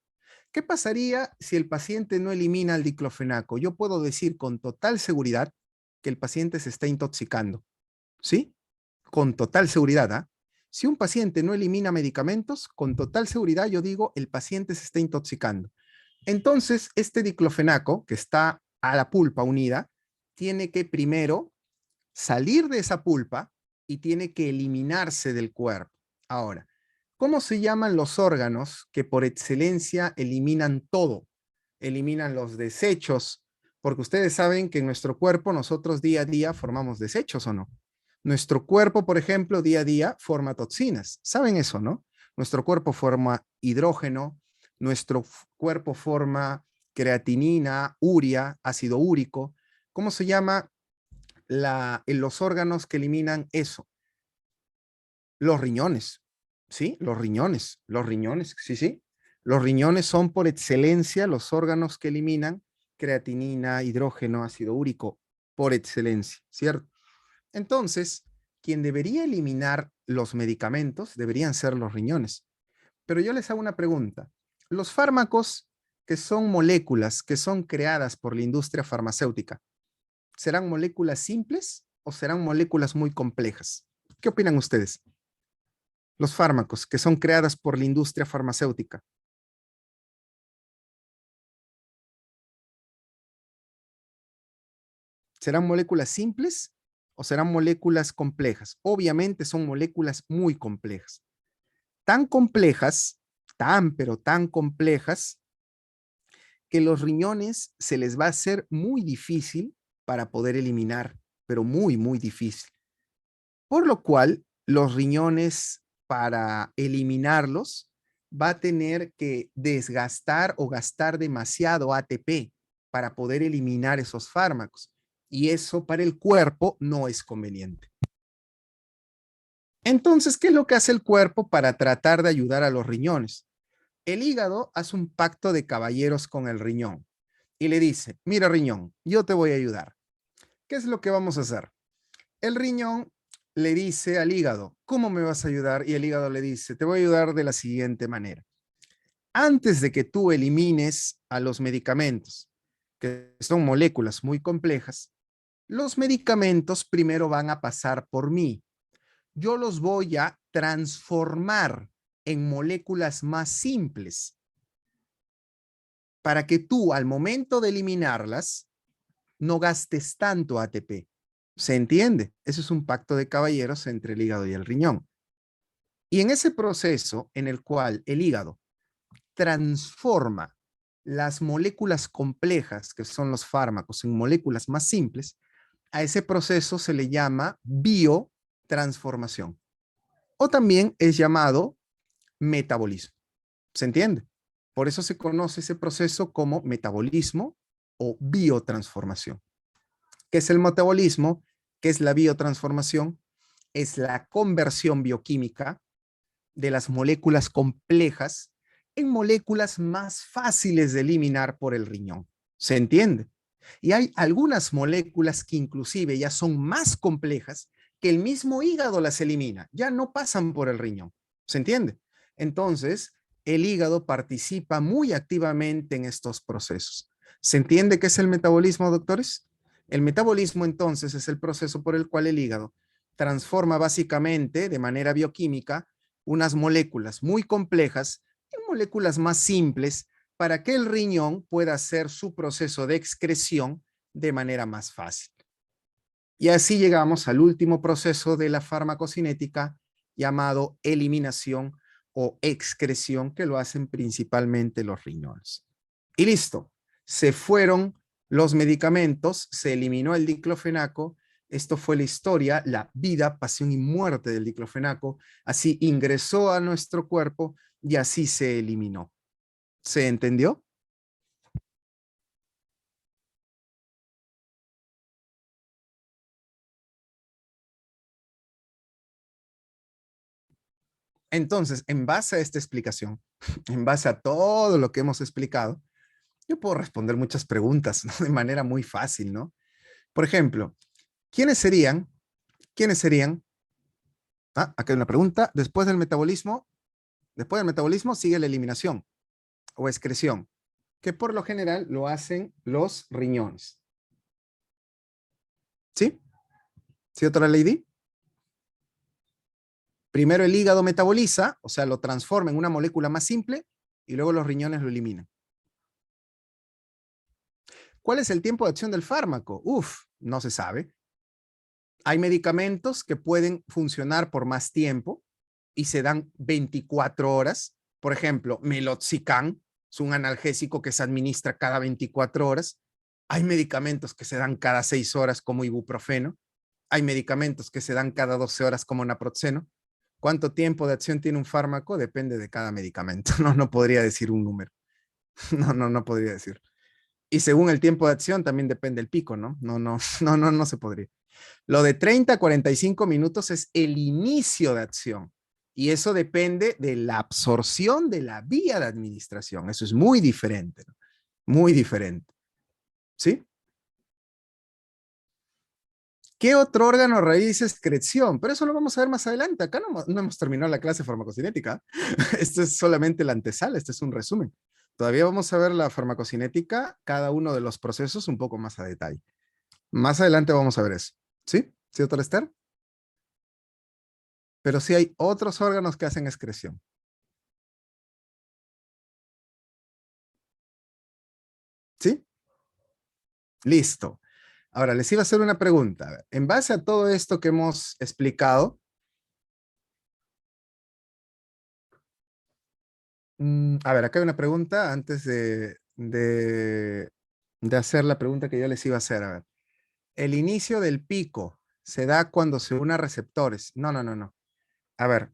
¿Qué pasaría si el paciente no elimina el diclofenaco? Yo puedo decir con total seguridad que el paciente se está intoxicando. ¿Sí? Con total seguridad. ¿Ah? Si un paciente no elimina medicamentos, con total seguridad yo digo el paciente se está intoxicando. Entonces, este diclofenaco que está a la pulpa unida, tiene que primero salir de esa pulpa y tiene que eliminarse del cuerpo. Ahora, ¿cómo se llaman los órganos que por excelencia eliminan todo? Eliminan los desechos, porque ustedes saben que en nuestro cuerpo nosotros día a día formamos desechos, ¿o no? Nuestro cuerpo, por ejemplo, día a día forma toxinas. ¿Saben eso, no? Nuestro cuerpo forma hidrógeno, nuestro cuerpo forma creatinina, urea, ácido úrico. ¿Cómo se llama en los órganos que eliminan eso? Los riñones. Sí, los riñones, sí, sí. Los riñones son por excelencia los órganos que eliminan creatinina, hidrógeno, ácido úrico, por excelencia, ¿cierto? Entonces, quien debería eliminar los medicamentos deberían ser los riñones. Pero yo les hago una pregunta. Los fármacos que son moléculas que son creadas por la industria farmacéutica, ¿serán moléculas simples o serán moléculas muy complejas? ¿Qué opinan ustedes? Los fármacos que son creadas por la industria farmacéutica, ¿serán moléculas simples o serán moléculas complejas? Obviamente son moléculas muy complejas. Tan complejas, pero tan complejas, que los riñones se les va a hacer muy difícil para poder eliminar, pero muy, muy difícil. Por lo cual, los riñones, para eliminarlos, va a tener que desgastar o gastar demasiado ATP para poder eliminar esos fármacos. Y eso para el cuerpo no es conveniente. Entonces, ¿qué es lo que hace el cuerpo para tratar de ayudar a los riñones? El hígado hace un pacto de caballeros con el riñón y le dice, mira riñón, yo te voy a ayudar. ¿Qué es lo que vamos a hacer? El riñón le dice al hígado, ¿cómo me vas a ayudar? Y el hígado le dice, te voy a ayudar de la siguiente manera. Antes de que tú elimines a los medicamentos, que son moléculas muy complejas, los medicamentos primero van a pasar por mí. Yo los voy a transformar en moléculas más simples para que tú al momento de eliminarlas no gastes tanto ATP. ¿Se entiende? Eso es un pacto de caballeros entre el hígado y el riñón. Y en ese proceso en el cual el hígado transforma las moléculas complejas, que son los fármacos, en moléculas más simples, a ese proceso se le llama biotransformación. O también es llamado metabolismo. ¿Se entiende? Por eso se conoce ese proceso como metabolismo o biotransformación. ¿Qué es el metabolismo? ¿Qué es la biotransformación? Es la conversión bioquímica de las moléculas complejas en moléculas más fáciles de eliminar por el riñón. ¿Se entiende? Y hay algunas moléculas que inclusive ya son más complejas que el mismo hígado las elimina, ya no pasan por el riñón. ¿Se entiende? Entonces, el hígado participa muy activamente en estos procesos. ¿Se entiende qué es el metabolismo, doctores? El metabolismo entonces es el proceso por el cual el hígado transforma básicamente de manera bioquímica unas moléculas muy complejas en moléculas más simples para que el riñón pueda hacer su proceso de excreción de manera más fácil. Y así llegamos al último proceso de la farmacocinética llamado eliminación o excreción, que lo hacen principalmente los riñones. Y listo, se fueron los medicamentos, se eliminó el diclofenaco. Esto fue la historia, la vida, pasión y muerte del diclofenaco. Así ingresó a nuestro cuerpo y así se eliminó. ¿Se entendió? Entonces, en base a esta explicación, en base a todo lo que hemos explicado, yo puedo responder muchas preguntas, ¿no? De manera muy fácil, ¿no? Por ejemplo, ¿quiénes serían? ¿Quiénes serían? Ah, acá hay una pregunta. Después del metabolismo sigue la eliminación o excreción, que por lo general lo hacen los riñones. ¿Sí? ¿Sí otra lady? Primero el hígado metaboliza, o sea, lo transforma en una molécula más simple y luego los riñones lo eliminan. ¿Cuál es el tiempo de acción del fármaco? Uf, no se sabe. Hay medicamentos que pueden funcionar por más tiempo y se dan 24 horas. Por ejemplo, meloxicam es un analgésico que se administra cada 24 horas. Hay medicamentos que se dan cada 6 horas como ibuprofeno. Hay medicamentos que se dan cada 12 horas como naproxeno. ¿Cuánto tiempo de acción tiene un fármaco? Depende de cada medicamento. No, no podría decir un número. No podría decir. Y según el tiempo de acción también depende el pico, ¿no? No se podría. Lo de 30 a 45 minutos es el inicio de acción Y eso depende de la absorción de la vía de administración. Eso es muy diferente, ¿no? Muy diferente. ¿Sí? ¿Qué otro órgano realiza excreción? Pero eso lo vamos a ver más adelante. Acá no hemos terminado la clase de farmacocinética. Esto es solamente la antesala, este es un resumen. Todavía vamos a ver la farmacocinética, cada uno de los procesos un poco más a detalle. Más adelante vamos a ver eso. ¿Sí? ¿Sí, doctor Esther? Pero sí hay otros órganos que hacen excreción. ¿Sí? Listo. Ahora, les iba a hacer una pregunta. A ver, en base a todo esto que hemos explicado, a ver, acá hay una pregunta antes de hacer la pregunta que yo les iba a hacer. A ver, el inicio del pico se da cuando se une a receptores. No, no, no, no. A ver,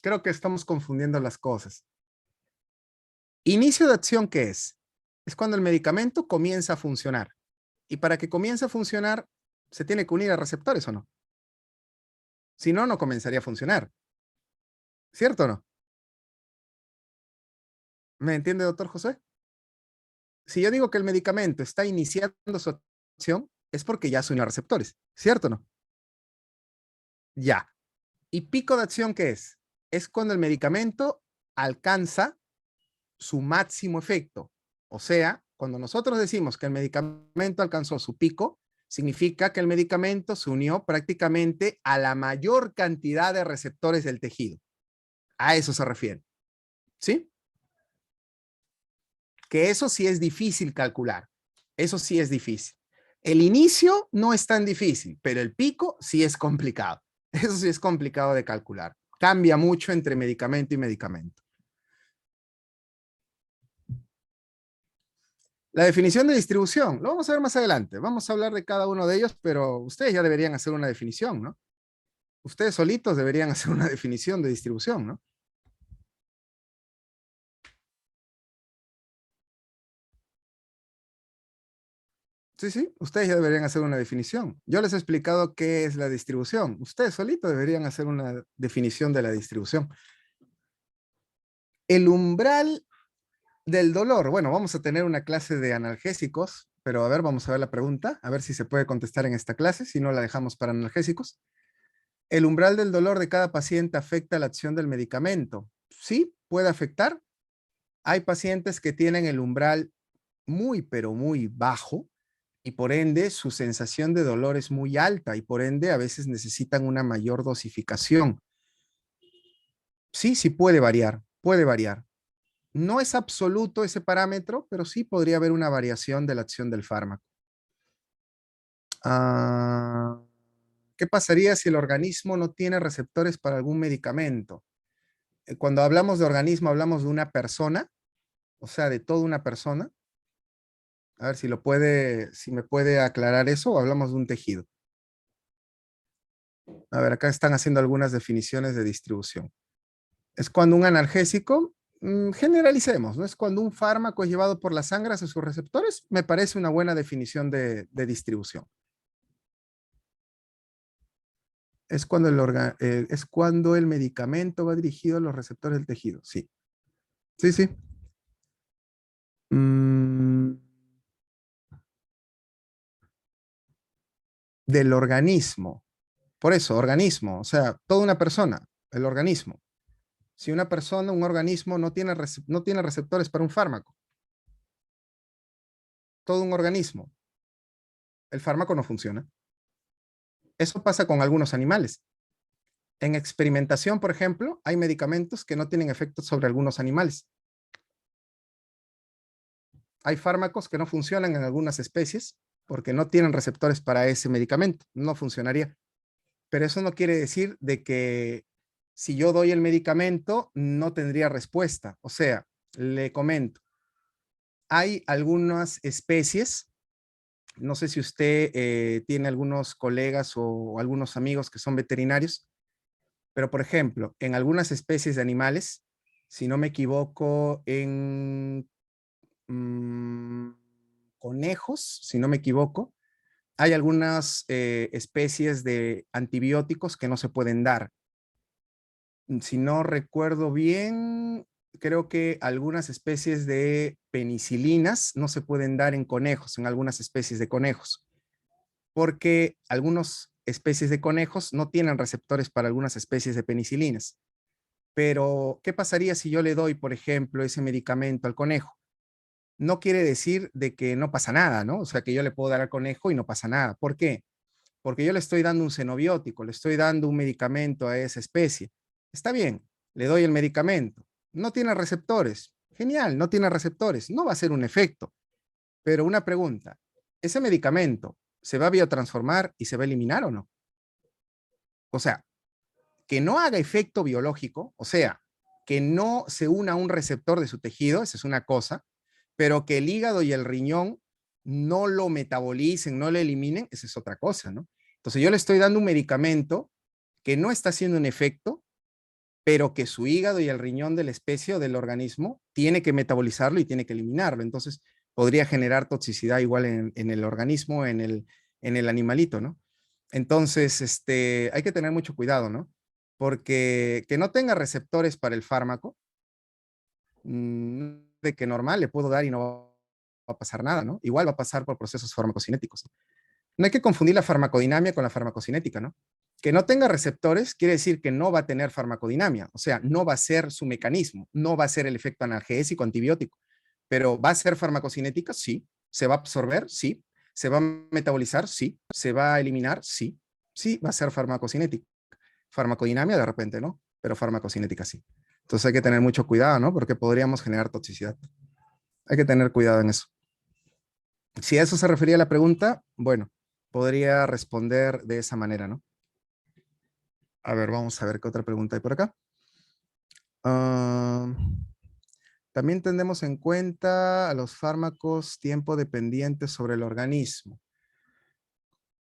creo que estamos confundiendo las cosas. Inicio de acción, ¿qué es? Es cuando el medicamento comienza a funcionar. Y para que comience a funcionar, se tiene que unir a receptores o no. Si no, no comenzaría a funcionar. ¿Cierto o no? ¿Me entiende, doctor José? Si yo digo que el medicamento está iniciando su acción, es porque ya se unió a receptores. ¿Cierto o no? Ya. ¿Y pico de acción qué es? Es cuando el medicamento alcanza su máximo efecto. O sea, cuando nosotros decimos que el medicamento alcanzó su pico, significa que el medicamento se unió prácticamente a la mayor cantidad de receptores del tejido. A eso se refiere. ¿Sí? Que eso sí es difícil calcular. Eso sí es difícil. El inicio no es tan difícil, pero el pico sí es complicado. Eso sí es complicado de calcular. Cambia mucho entre medicamento y medicamento. La definición de distribución, lo vamos a ver más adelante. Vamos a hablar de cada uno de ellos, pero ustedes ya deberían hacer una definición, ¿no? Ustedes solitos deberían hacer una definición de distribución, ¿no? Sí, sí, ustedes ya deberían hacer una definición. Yo les he explicado qué es la distribución. Ustedes solitos deberían hacer una definición de la distribución. El umbral del dolor. Bueno, vamos a tener una clase de analgésicos, pero a ver, vamos a ver la pregunta, a ver si se puede contestar en esta clase, si no la dejamos para analgésicos. ¿El umbral del dolor de cada paciente afecta la acción del medicamento? Sí, puede afectar. Hay pacientes que tienen el umbral muy, pero muy bajo y por ende su sensación de dolor es muy alta y por ende a veces necesitan una mayor dosificación. Sí, sí puede variar, puede variar. No es absoluto ese parámetro, pero sí podría haber una variación de la acción del fármaco. Ah, ¿qué pasaría si el organismo no tiene receptores para algún medicamento? Cuando hablamos de organismo, hablamos de una persona, o sea, de toda una persona. A ver si me puede aclarar eso o hablamos de un tejido. A ver, acá están haciendo algunas definiciones de distribución. Es cuando un analgésico, generalicemos, ¿no? Es cuando un fármaco es llevado por la sangre hacia sus receptores, me parece una buena definición de distribución. Es cuando el medicamento va dirigido a los receptores del tejido, sí. Sí, sí. Mm, del organismo. Por eso, organismo, o sea, toda una persona, el organismo. Si una persona, un organismo no tiene receptores para un fármaco, todo un organismo, el fármaco no funciona. Eso pasa con algunos animales. En experimentación, por ejemplo, hay medicamentos que no tienen efectos sobre algunos animales. Hay fármacos que no funcionan en algunas especies porque no tienen receptores para ese medicamento. No funcionaría. Pero eso no quiere decir de que si yo doy el medicamento no tendría respuesta. O sea, le comento, hay algunas especies, no sé si usted tiene algunos colegas o algunos amigos que son veterinarios, pero por ejemplo, en algunas especies de animales, si no me equivoco, en mm, conejos, si no me equivoco, hay algunas especies de antibióticos que no se pueden dar. Si no recuerdo bien, creo que algunas especies de penicilinas no se pueden dar en conejos, en algunas especies de conejos, porque algunas especies de conejos no tienen receptores para algunas especies de penicilinas. Pero, ¿qué pasaría si yo le doy, por ejemplo, ese medicamento al conejo? No quiere decir de que no pasa nada, ¿no? O sea, que yo le puedo dar al conejo y no pasa nada. ¿Por qué? Porque yo le estoy dando un xenobiótico, le estoy dando un medicamento a esa especie. Está bien, le doy el medicamento. No tiene receptores. Genial, no tiene receptores. No va a ser un efecto. Pero una pregunta, ¿ese medicamento se va a biotransformar y se va a eliminar o no? O sea, que no haga efecto biológico, o sea, que no se una a un receptor de su tejido, esa es una cosa, pero que el hígado y el riñón no lo metabolicen, no lo eliminen, esa es otra cosa, ¿no? Entonces yo le estoy dando un medicamento que no está haciendo un efecto, pero que su hígado y el riñón de la especie o del organismo tiene que metabolizarlo y tiene que eliminarlo. Entonces podría generar toxicidad igual en el organismo, en el animalito, ¿no? Entonces, hay que tener mucho cuidado, ¿no? Porque que no tenga receptores para el fármaco, de que normal le puedo dar y no va a pasar nada, ¿no? Igual va a pasar por procesos farmacocinéticos. No hay que confundir la farmacodinamia con la farmacocinética, ¿no? Que no tenga receptores quiere decir que no va a tener farmacodinamia, o sea, no va a ser su mecanismo, no va a ser el efecto analgésico, antibiótico, pero ¿va a ser farmacocinética? Sí. ¿Se va a absorber? Sí. ¿Se va a metabolizar? Sí. ¿Se va a eliminar? Sí. Sí, va a ser farmacocinética. Farmacodinamia de repente, ¿no? Pero farmacocinética sí. Entonces hay que tener mucho cuidado, ¿no? Porque podríamos generar toxicidad. Hay que tener cuidado en eso. Si a eso se refería la pregunta, bueno, podría responder de esa manera, ¿no? A ver, vamos a ver qué otra pregunta hay por acá. Ah, también tendremos en cuenta a los fármacos tiempo dependientes sobre el organismo.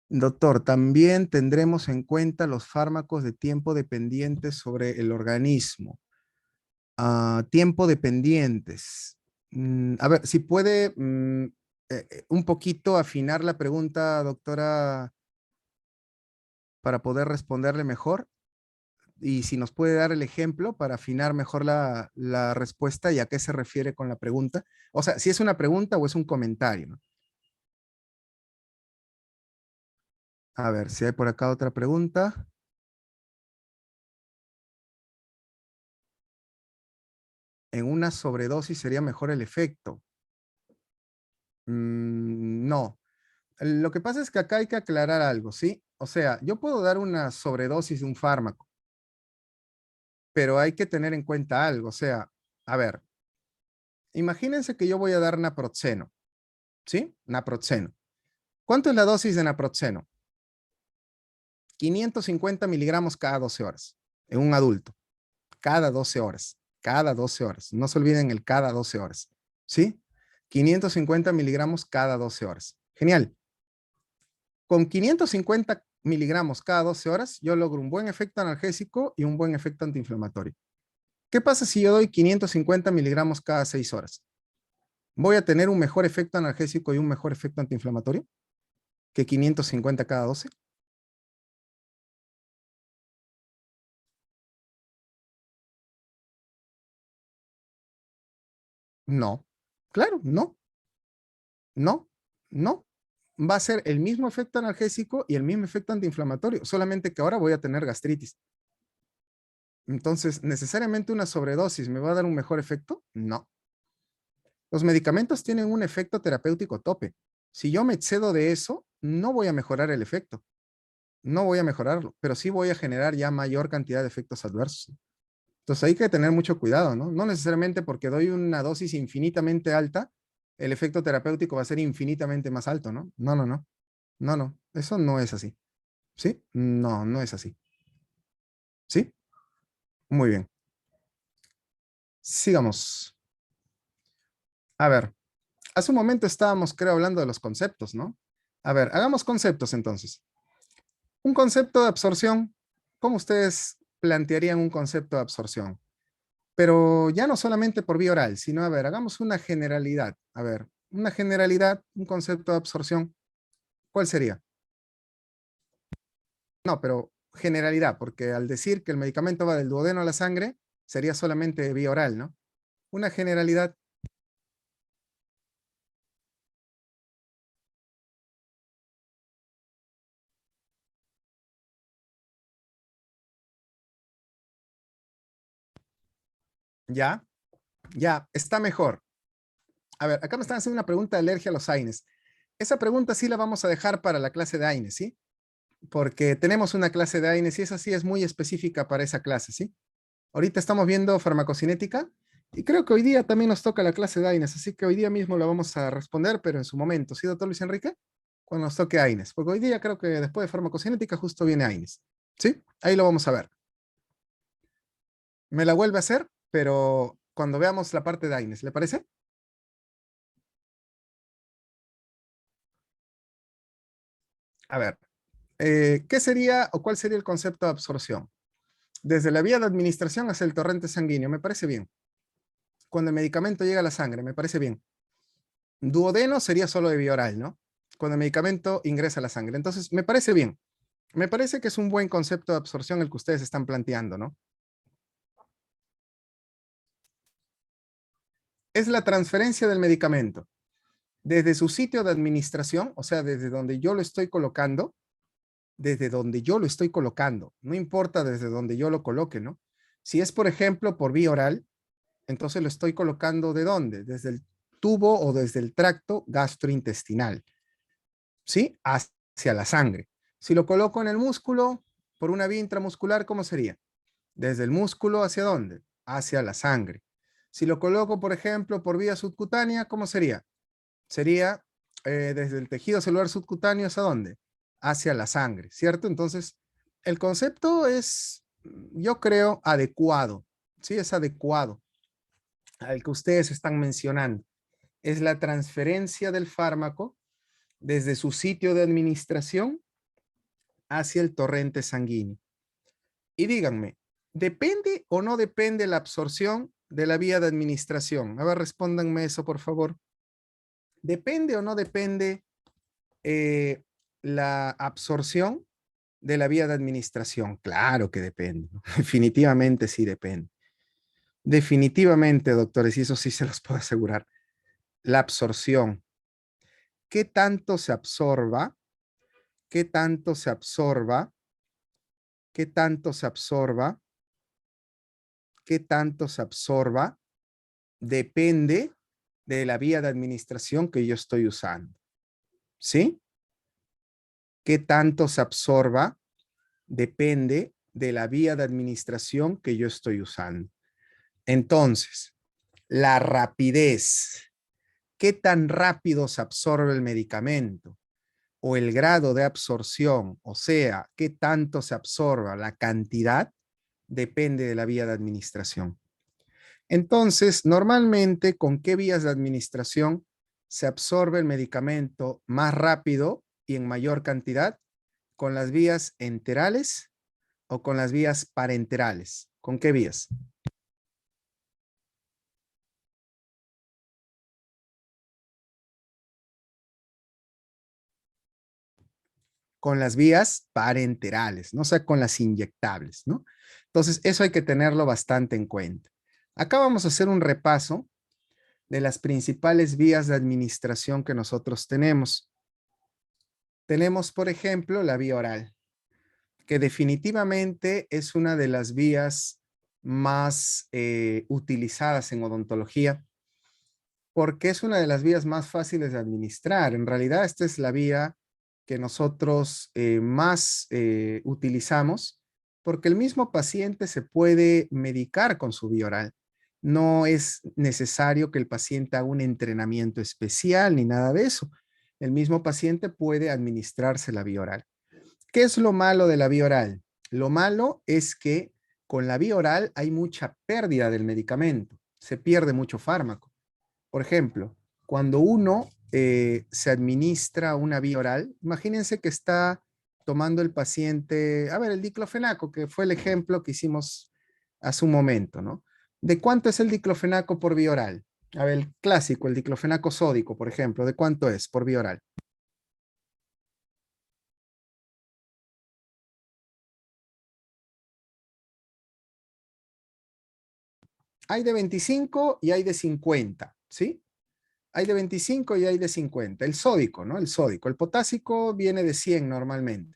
Doctor, también tendremos en cuenta los fármacos de tiempo dependientes sobre el organismo. Tiempo dependientes. A ver, si puede un poquito afinar la pregunta, doctora, para poder responderle mejor. Y si nos puede dar el ejemplo para afinar mejor la respuesta y a qué se refiere con la pregunta. O sea, si es una pregunta o es un comentario, ¿no? A ver, si hay por acá otra pregunta. En una sobredosis sería mejor el efecto. No. Lo que pasa es que acá hay que aclarar algo, ¿sí? O sea, yo puedo dar una sobredosis de un fármaco, pero hay que tener en cuenta algo. O sea, a ver, imagínense que yo voy a dar naproxeno, ¿sí? Naproxeno. ¿Cuánto es la dosis de naproxeno? 550 miligramos cada 12 horas en un adulto, cada 12 horas, cada 12 horas. No se olviden el cada 12 horas, ¿sí? 550 miligramos cada 12 horas. Genial. Con 550 miligramos cada 12 horas, yo logro un buen efecto analgésico y un buen efecto antiinflamatorio. ¿Qué pasa si yo doy 550 miligramos cada 6 horas? ¿Voy a tener un mejor efecto analgésico y un mejor efecto antiinflamatorio que 550 cada 12? No. Claro, no, no, no. Va a ser el mismo efecto analgésico y el mismo efecto antiinflamatorio, solamente que ahora voy a tener gastritis. Entonces, ¿necesariamente una sobredosis me va a dar un mejor efecto? No. Los medicamentos tienen un efecto terapéutico tope. Si yo me excedo de eso, no voy a mejorar el efecto. No voy a mejorarlo, pero sí voy a generar ya mayor cantidad de efectos adversos. Entonces hay que tener mucho cuidado, ¿no? No necesariamente porque doy una dosis infinitamente alta, el efecto terapéutico va a ser infinitamente más alto, ¿no? No, no, no. No, no. Eso no es así. ¿Sí? No, no es así. ¿Sí? Muy bien. Sigamos. A ver, hace un momento estábamos, creo, hablando de los conceptos, ¿no? A ver, hagamos conceptos entonces. Un concepto de absorción. ¿Cómo ustedes plantearían un concepto de absorción? Pero ya no solamente por vía oral, sino, a ver, hagamos una generalidad. A ver, una generalidad, un concepto de absorción. ¿Cuál sería? No, pero generalidad, porque al decir que el medicamento va del duodeno a la sangre, sería solamente vía oral, ¿no? Una generalidad. Ya, ya, está mejor. A ver, acá me están haciendo una pregunta de alergia a los AINES. Esa pregunta sí la vamos a dejar para la clase de AINES, ¿sí? Porque tenemos una clase de AINES y esa sí es muy específica para esa clase, ¿sí? Ahorita estamos viendo farmacocinética y creo que hoy día también nos toca la clase de AINES, así que hoy día mismo la vamos a responder, pero en su momento, ¿sí, doctor Luis Enrique? Cuando nos toque AINES, porque hoy día creo que después de farmacocinética justo viene AINES, ¿sí? Ahí lo vamos a ver. Me la vuelve a hacer, pero cuando veamos la parte de AINES, ¿le parece? A ver, ¿qué sería o cuál sería el concepto de absorción? Desde la vía de administración hacia el torrente sanguíneo, me parece bien. Cuando el medicamento llega a la sangre, me parece bien. Duodeno sería solo de vía oral, ¿no? Cuando el medicamento ingresa a la sangre. Entonces, me parece bien. Me parece que es un buen concepto de absorción el que ustedes están planteando, ¿no? Es la transferencia del medicamento desde su sitio de administración, o sea, desde donde yo lo estoy colocando, desde donde yo lo estoy colocando, no importa desde donde yo lo coloque, ¿no? Si es, por ejemplo, por vía oral, entonces lo estoy colocando ¿de dónde? Desde el tubo o desde el tracto gastrointestinal, ¿sí? Hacia la sangre. Si lo coloco en el músculo, por una vía intramuscular, ¿cómo sería? Desde el músculo ¿hacia dónde? Hacia la sangre. Si lo coloco, por ejemplo, por vía subcutánea, ¿cómo sería? Sería desde el tejido celular subcutáneo ¿hacia dónde? Hacia la sangre, ¿cierto? Entonces, el concepto es, yo creo, adecuado, ¿sí? Es adecuado al que ustedes están mencionando. Es la transferencia del fármaco desde su sitio de administración hacia el torrente sanguíneo. Y díganme, ¿depende o no depende la absorción de la vía de administración? A ver, respóndanme eso, por favor. ¿Depende o no depende eh, la absorción de la vía de administración? Claro que depende, ¿no? Definitivamente sí depende. Definitivamente, doctores, y eso sí se los puedo asegurar. La absorción. ¿Qué tanto se absorba? ¿Qué tanto se absorba? ¿Qué tanto se absorba? ¿Qué tanto se absorba? Depende de la vía de administración que yo estoy usando. ¿Sí? ¿Qué tanto se absorba? Depende de la vía de administración que yo estoy usando. Entonces, la rapidez. ¿Qué tan rápido se absorbe el medicamento? O el grado de absorción, o sea, qué tanto se absorba, la cantidad, depende de la vía de administración. Entonces, normalmente, ¿con qué vías de administración se absorbe el medicamento más rápido y en mayor cantidad? ¿Con las vías enterales o con las vías parenterales? ¿Con qué vías? Con las vías parenterales, ¿no? O sea, con las inyectables, ¿no? Entonces, eso hay que tenerlo bastante en cuenta. Acá vamos a hacer un repaso de las principales vías de administración que nosotros tenemos. Tenemos, por ejemplo, la vía oral, que definitivamente es una de las vías más utilizadas en odontología, porque es una de las vías más fáciles de administrar. En realidad, esta es la vía que nosotros más utilizamos, porque el mismo paciente se puede medicar con su vía oral. No es necesario que el paciente haga un entrenamiento especial ni nada de eso. El mismo paciente puede administrarse la vía oral. ¿Qué es lo malo de la vía oral? Lo malo es que con la vía oral hay mucha pérdida del medicamento, se pierde mucho fármaco. Por ejemplo, cuando uno se administra una vía oral, imagínense que está tomando el paciente, a ver, el diclofenaco, que fue el ejemplo que hicimos hace un momento, ¿no? ¿De cuánto es el diclofenaco por vía oral? A ver, el clásico, el diclofenaco sódico, por ejemplo, ¿de cuánto es por vía oral? Hay de 25 y hay de 50, ¿sí? Hay de 25 y hay de 50. El sódico, ¿no? El sódico. El potásico viene de 100 normalmente.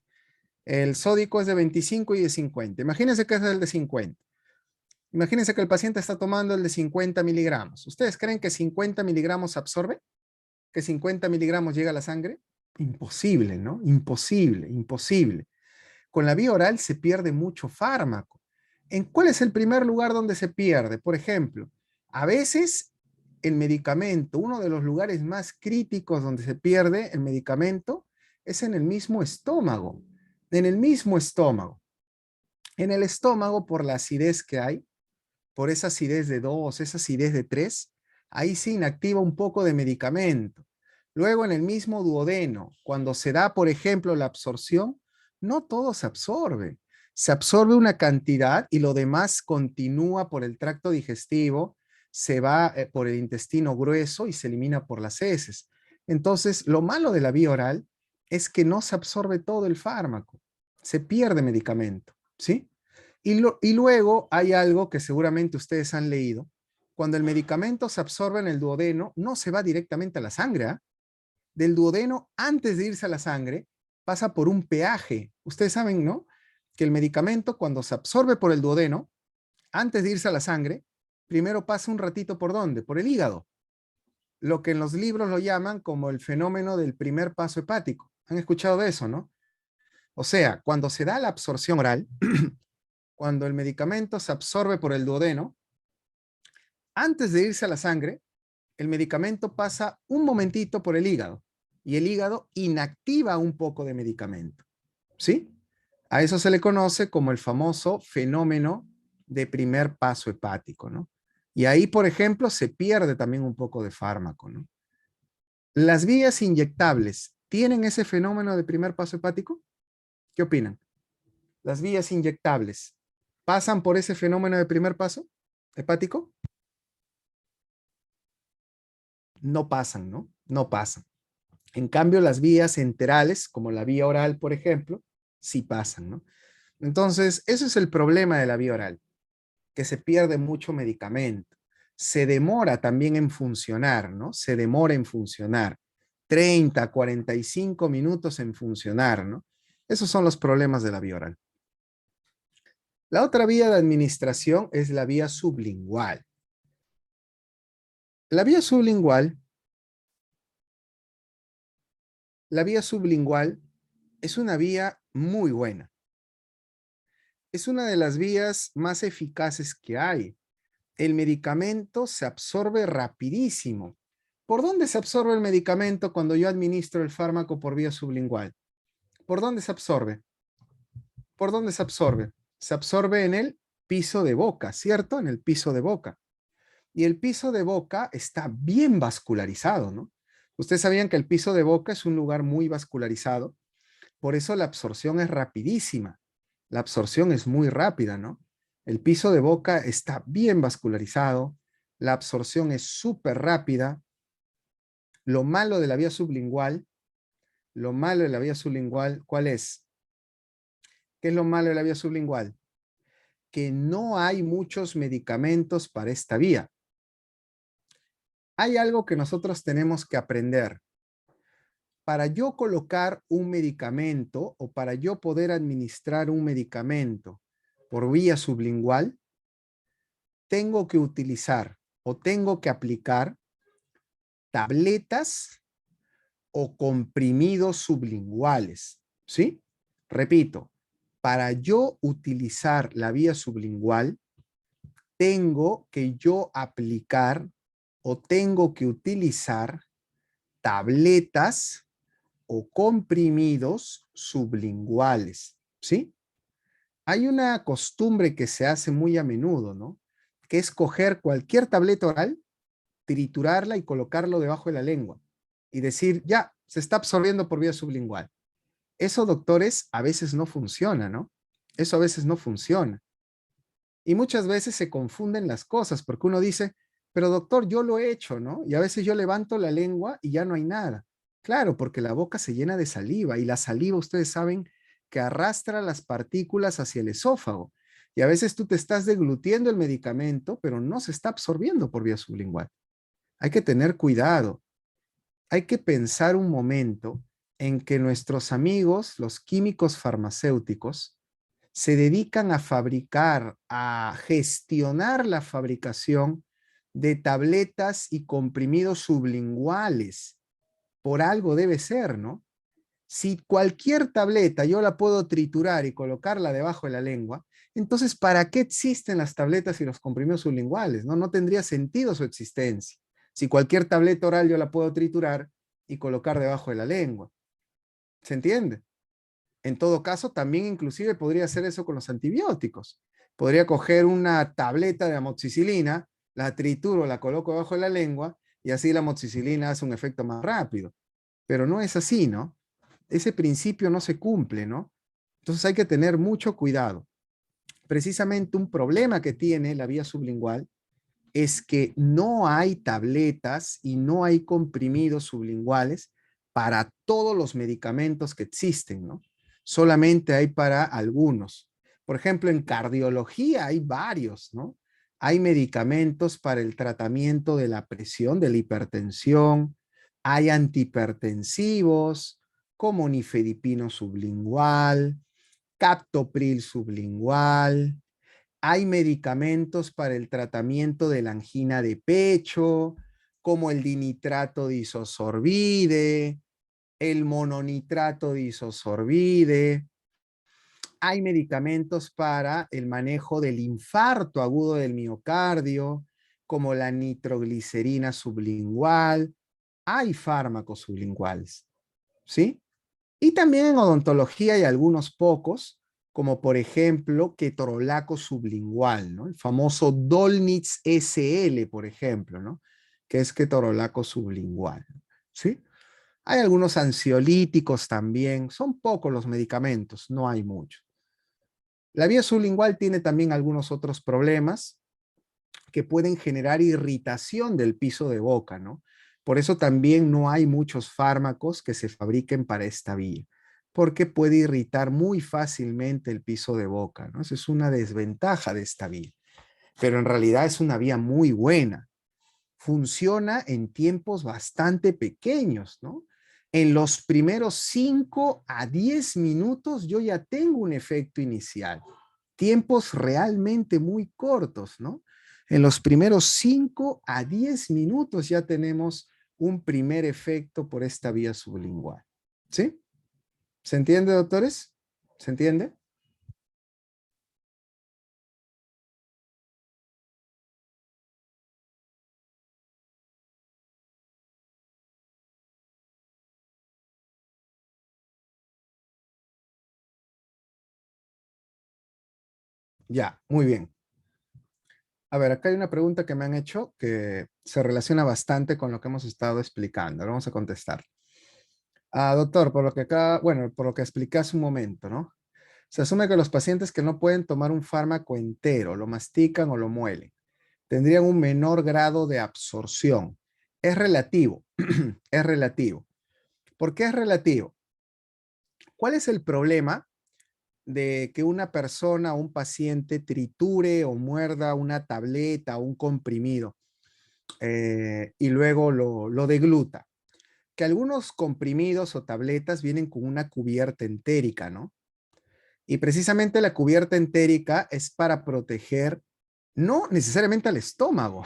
El sódico es de 25 y de 50. Imagínense que es el de 50. Imagínense que el paciente está tomando el de 50 miligramos. ¿Ustedes creen que 50 miligramos absorbe? ¿Que 50 miligramos llega a la sangre? Imposible, ¿no? Imposible, imposible. Con la vía oral se pierde mucho fármaco. ¿En cuál es el primer lugar donde se pierde? Por ejemplo, a veces el medicamento, uno de los lugares más críticos donde se pierde el medicamento es en el mismo estómago. En el mismo estómago. En el estómago, por la acidez que hay, por esa acidez de 2, esa acidez de 3, ahí se inactiva un poco de medicamento. Luego en el mismo duodeno, cuando se da, por ejemplo, la absorción, no todo se absorbe. Se absorbe una cantidad y lo demás continúa por el tracto digestivo, se va por el intestino grueso y se elimina por las heces. Entonces, lo malo de la vía oral es que no se absorbe todo el fármaco, se pierde medicamento, ¿sí? Y luego hay algo que seguramente ustedes han leído. Cuando el medicamento se absorbe en el duodeno, no se va directamente a la sangre. ¿Eh? Del duodeno, antes de irse a la sangre, pasa por un peaje. Ustedes saben, ¿no? Que el medicamento, cuando se absorbe por el duodeno, antes de irse a la sangre, primero pasa un ratito ¿por dónde? Por el hígado. Lo que en los libros lo llaman como el fenómeno del primer paso hepático. ¿Han escuchado de eso, no? O sea, cuando se da la absorción oral, cuando el medicamento se absorbe por el duodeno, antes de irse a la sangre, el medicamento pasa un momentito por el hígado y el hígado inactiva un poco de medicamento. ¿Sí? A eso se le conoce como el famoso fenómeno de primer paso hepático, ¿no? Y ahí, por ejemplo, se pierde también un poco de fármaco, ¿no? ¿Las vías inyectables tienen ese fenómeno de primer paso hepático? ¿Qué opinan? ¿Las vías inyectables pasan por ese fenómeno de primer paso hepático? No pasan, ¿no? No pasan. En cambio, las vías enterales, como la vía oral, por ejemplo, sí pasan, ¿no? Entonces, eso es el problema de la vía oral, que se pierde mucho medicamento. Se demora también en funcionar, ¿no? Se demora en funcionar. 30, 45 minutos en funcionar, ¿no? Esos son los problemas de la vía oral. La otra vía de administración es la vía sublingual. La vía sublingual, la vía sublingual es una vía muy buena. Es una de las vías más eficaces que hay. El medicamento se absorbe rapidísimo. ¿Por dónde se absorbe el medicamento cuando yo administro el fármaco por vía sublingual? ¿Por dónde se absorbe? ¿Por dónde se absorbe? Se absorbe en el piso de boca, ¿cierto? En el piso de boca. Y el piso de boca está bien vascularizado, ¿no? Ustedes sabían que el piso de boca es un lugar muy vascularizado, por eso la absorción es rapidísima. La absorción es muy rápida, ¿no? El piso de boca está bien vascularizado, la absorción es súper rápida. Lo malo de la vía sublingual, lo malo de la vía sublingual, ¿cuál es? ¿Qué es lo malo de la vía sublingual? Que no hay muchos medicamentos para esta vía. Hay algo que nosotros tenemos que aprender. Para yo colocar un medicamento o para yo poder administrar un medicamento por vía sublingual, tengo que utilizar o tengo que aplicar tabletas o comprimidos sublinguales, ¿sí? Repito, para yo utilizar la vía sublingual, tengo que yo aplicar o tengo que utilizar tabletas o comprimidos sublinguales, ¿sí? Hay una costumbre que se hace muy a menudo, ¿no? Que es coger cualquier tableta oral, triturarla y colocarlo debajo de la lengua y decir, ya, se está absorbiendo por vía sublingual. Eso, doctores, a veces no funciona, ¿no? Eso a veces no funciona. Y muchas veces se confunden las cosas porque uno dice, pero doctor, yo lo he hecho, ¿no? Y a veces yo levanto la lengua y ya no hay nada. Claro, porque la boca se llena de saliva y la saliva, ustedes saben, que arrastra las partículas hacia el esófago. Y a veces tú te estás deglutiendo el medicamento, pero no se está absorbiendo por vía sublingual. Hay que tener cuidado. Hay que pensar un momento en que nuestros amigos, los químicos farmacéuticos, se dedican a fabricar, a gestionar la fabricación de tabletas y comprimidos sublinguales. Por algo debe ser, ¿no? Si cualquier tableta yo la puedo triturar y colocarla debajo de la lengua, entonces ¿para qué existen las tabletas y los comprimidos sublinguales? No, no tendría sentido su existencia. Si cualquier tableta oral yo la puedo triturar y colocar debajo de la lengua. ¿Se entiende? En todo caso, también inclusive podría hacer eso con los antibióticos. Podría coger una tableta de amoxicilina, la trituro, la coloco debajo de la lengua y así la amoxicilina hace un efecto más rápido. Pero no es así, ¿no? Ese principio no se cumple, ¿no? Entonces hay que tener mucho cuidado. Precisamente un problema que tiene la vía sublingual es que no hay tabletas y no hay comprimidos sublinguales para todos los medicamentos que existen, ¿no? Solamente hay para algunos. Por ejemplo, en cardiología hay varios, ¿no? Hay medicamentos para el tratamiento de la presión, de la hipertensión, hay antihipertensivos como nifedipino sublingual, captopril sublingual, hay medicamentos para el tratamiento de la angina de pecho, como el dinitrato de isosorbide, el mononitrato de isosorbide. Hay medicamentos para el manejo del infarto agudo del miocardio, como la nitroglicerina sublingual. Hay fármacos sublinguales, ¿sí? Y también en odontología hay algunos pocos, como por ejemplo ketorolaco sublingual, ¿no? El famoso Dolnitz SL, por ejemplo, ¿no? Que es ketorolaco sublingual, ¿sí? Hay algunos ansiolíticos también, son pocos los medicamentos, no hay mucho. La vía sublingual tiene también algunos otros problemas que pueden generar irritación del piso de boca, ¿no? Por eso también no hay muchos fármacos que se fabriquen para esta vía, porque puede irritar muy fácilmente el piso de boca, ¿no? Esa es una desventaja de esta vía, pero en realidad es una vía muy buena. Funciona en tiempos bastante pequeños, ¿no? En los primeros 5 a 10 minutos yo ya tengo un efecto inicial. Tiempos realmente muy cortos, ¿no? En los primeros 5 a 10 minutos ya tenemos un primer efecto por esta vía sublingual. ¿Sí? ¿Se entiende, doctores? ¿Se entiende? Ya, muy bien. A ver, acá hay una pregunta que me han hecho que se relaciona bastante con lo que hemos estado explicando. Vamos a contestar. Ah, doctor, por lo que acá, bueno, por lo que expliqué hace un momento, ¿no? Se asume que los pacientes que no pueden tomar un fármaco entero, lo mastican o lo muelen, tendrían un menor grado de absorción. Es relativo, es relativo. ¿Por qué es relativo? ¿Cuál es el problema de que una persona, un paciente, triture o muerda una tableta o un comprimido y luego lo degluta? Que algunos comprimidos o tabletas vienen con una cubierta entérica, ¿no? Y precisamente la cubierta entérica es para proteger no necesariamente al estómago,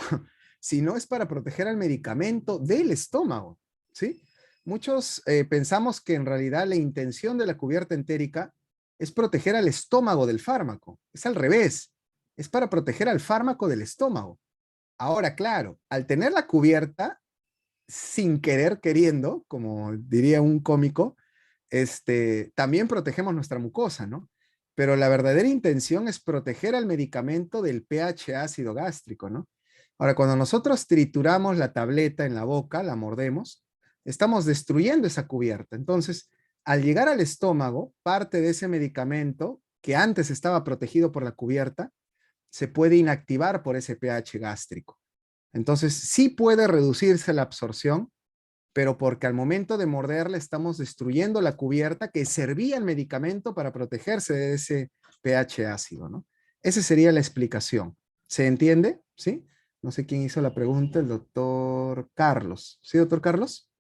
sino es para proteger al medicamento del estómago, ¿sí? Muchos pensamos que en realidad la intención de la cubierta entérica es proteger al estómago del fármaco. Es al revés, es para proteger al fármaco del estómago. Ahora, claro, al tener la cubierta, sin querer queriendo, como diría un cómico, también protegemos nuestra mucosa, ¿no? Pero la verdadera intención es proteger al medicamento del pH ácido gástrico, ¿no? Ahora, cuando nosotros trituramos la tableta en la boca, la mordemos, estamos destruyendo esa cubierta. Entonces, al llegar al estómago, parte de ese medicamento que antes estaba protegido por la cubierta, se puede inactivar por ese pH gástrico. Entonces, sí puede reducirse la absorción, pero porque al momento de morderle estamos destruyendo la cubierta que servía el medicamento para protegerse de ese pH ácido, ¿no? Esa sería la explicación. ¿Se entiende? ¿Sí? No sé quién hizo la pregunta, el doctor Carlos. ¿Sí, doctor Carlos?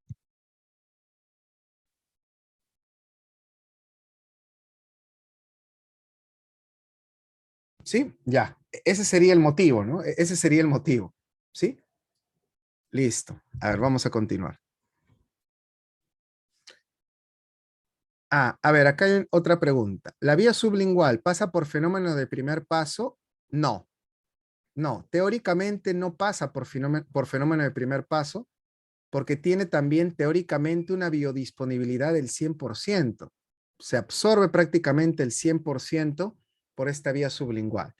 Sí, ya. Ese sería el motivo, ¿no? Ese sería el motivo. ¿Sí? Listo. A ver, vamos a continuar. Ah, a ver, acá hay otra pregunta. ¿La vía sublingual pasa por fenómeno de primer paso? No, no. Teóricamente no pasa por fenómeno de primer paso porque tiene también teóricamente una biodisponibilidad del 100%. Se absorbe prácticamente el 100% por esta vía sublingual.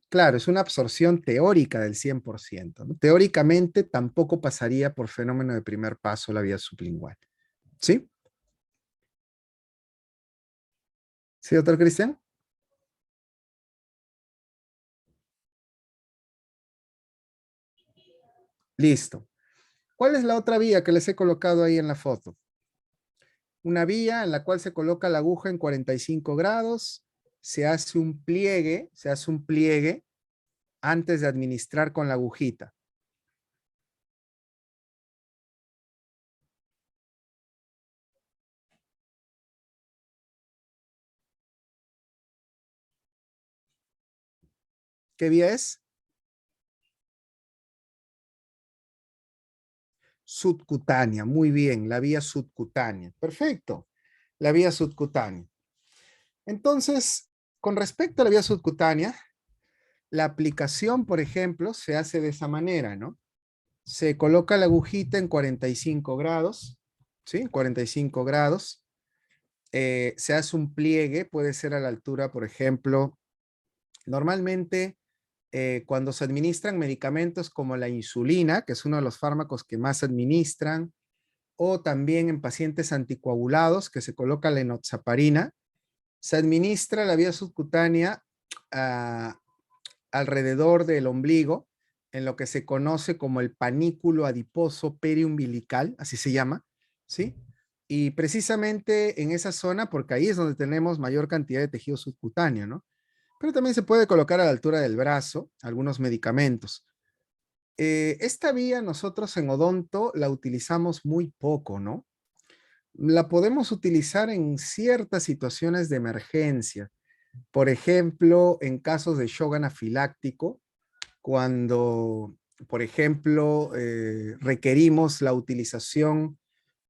Claro, es una absorción teórica del 100%, ¿no? Teóricamente tampoco pasaría por fenómeno de primer paso la vía sublingual. ¿Sí? ¿Sí, doctor Cristian? Listo. ¿Cuál es la otra vía que les he colocado ahí en la foto? Una vía en la cual se coloca la aguja en 45 grados, se hace un pliegue antes de administrar con la agujita. ¿Qué vía es? Subcutánea, muy bien, la vía subcutánea. Perfecto, la vía subcutánea. Entonces, con respecto a la vía subcutánea, la aplicación, por ejemplo, se hace de esa manera, ¿no? Se coloca la agujita en 45 grados, ¿sí? 45 grados. Se hace un pliegue, puede ser a la altura, por ejemplo, normalmente cuando se administran medicamentos como la insulina, que es uno de los fármacos que más se administran, o también en pacientes anticoagulados, que se coloca la enoxaparina, se administra la vía subcutánea ah, alrededor del ombligo, en lo que se conoce como el panículo adiposo periumbilical, así se llama, ¿sí? Y precisamente en esa zona, porque ahí es donde tenemos mayor cantidad de tejido subcutáneo, ¿no? Pero también se puede colocar a la altura del brazo algunos medicamentos. Esta vía nosotros en odonto la utilizamos muy poco, ¿no? La podemos utilizar en ciertas situaciones de emergencia. Por ejemplo, en casos de shock anafiláctico, cuando, por ejemplo, requerimos la utilización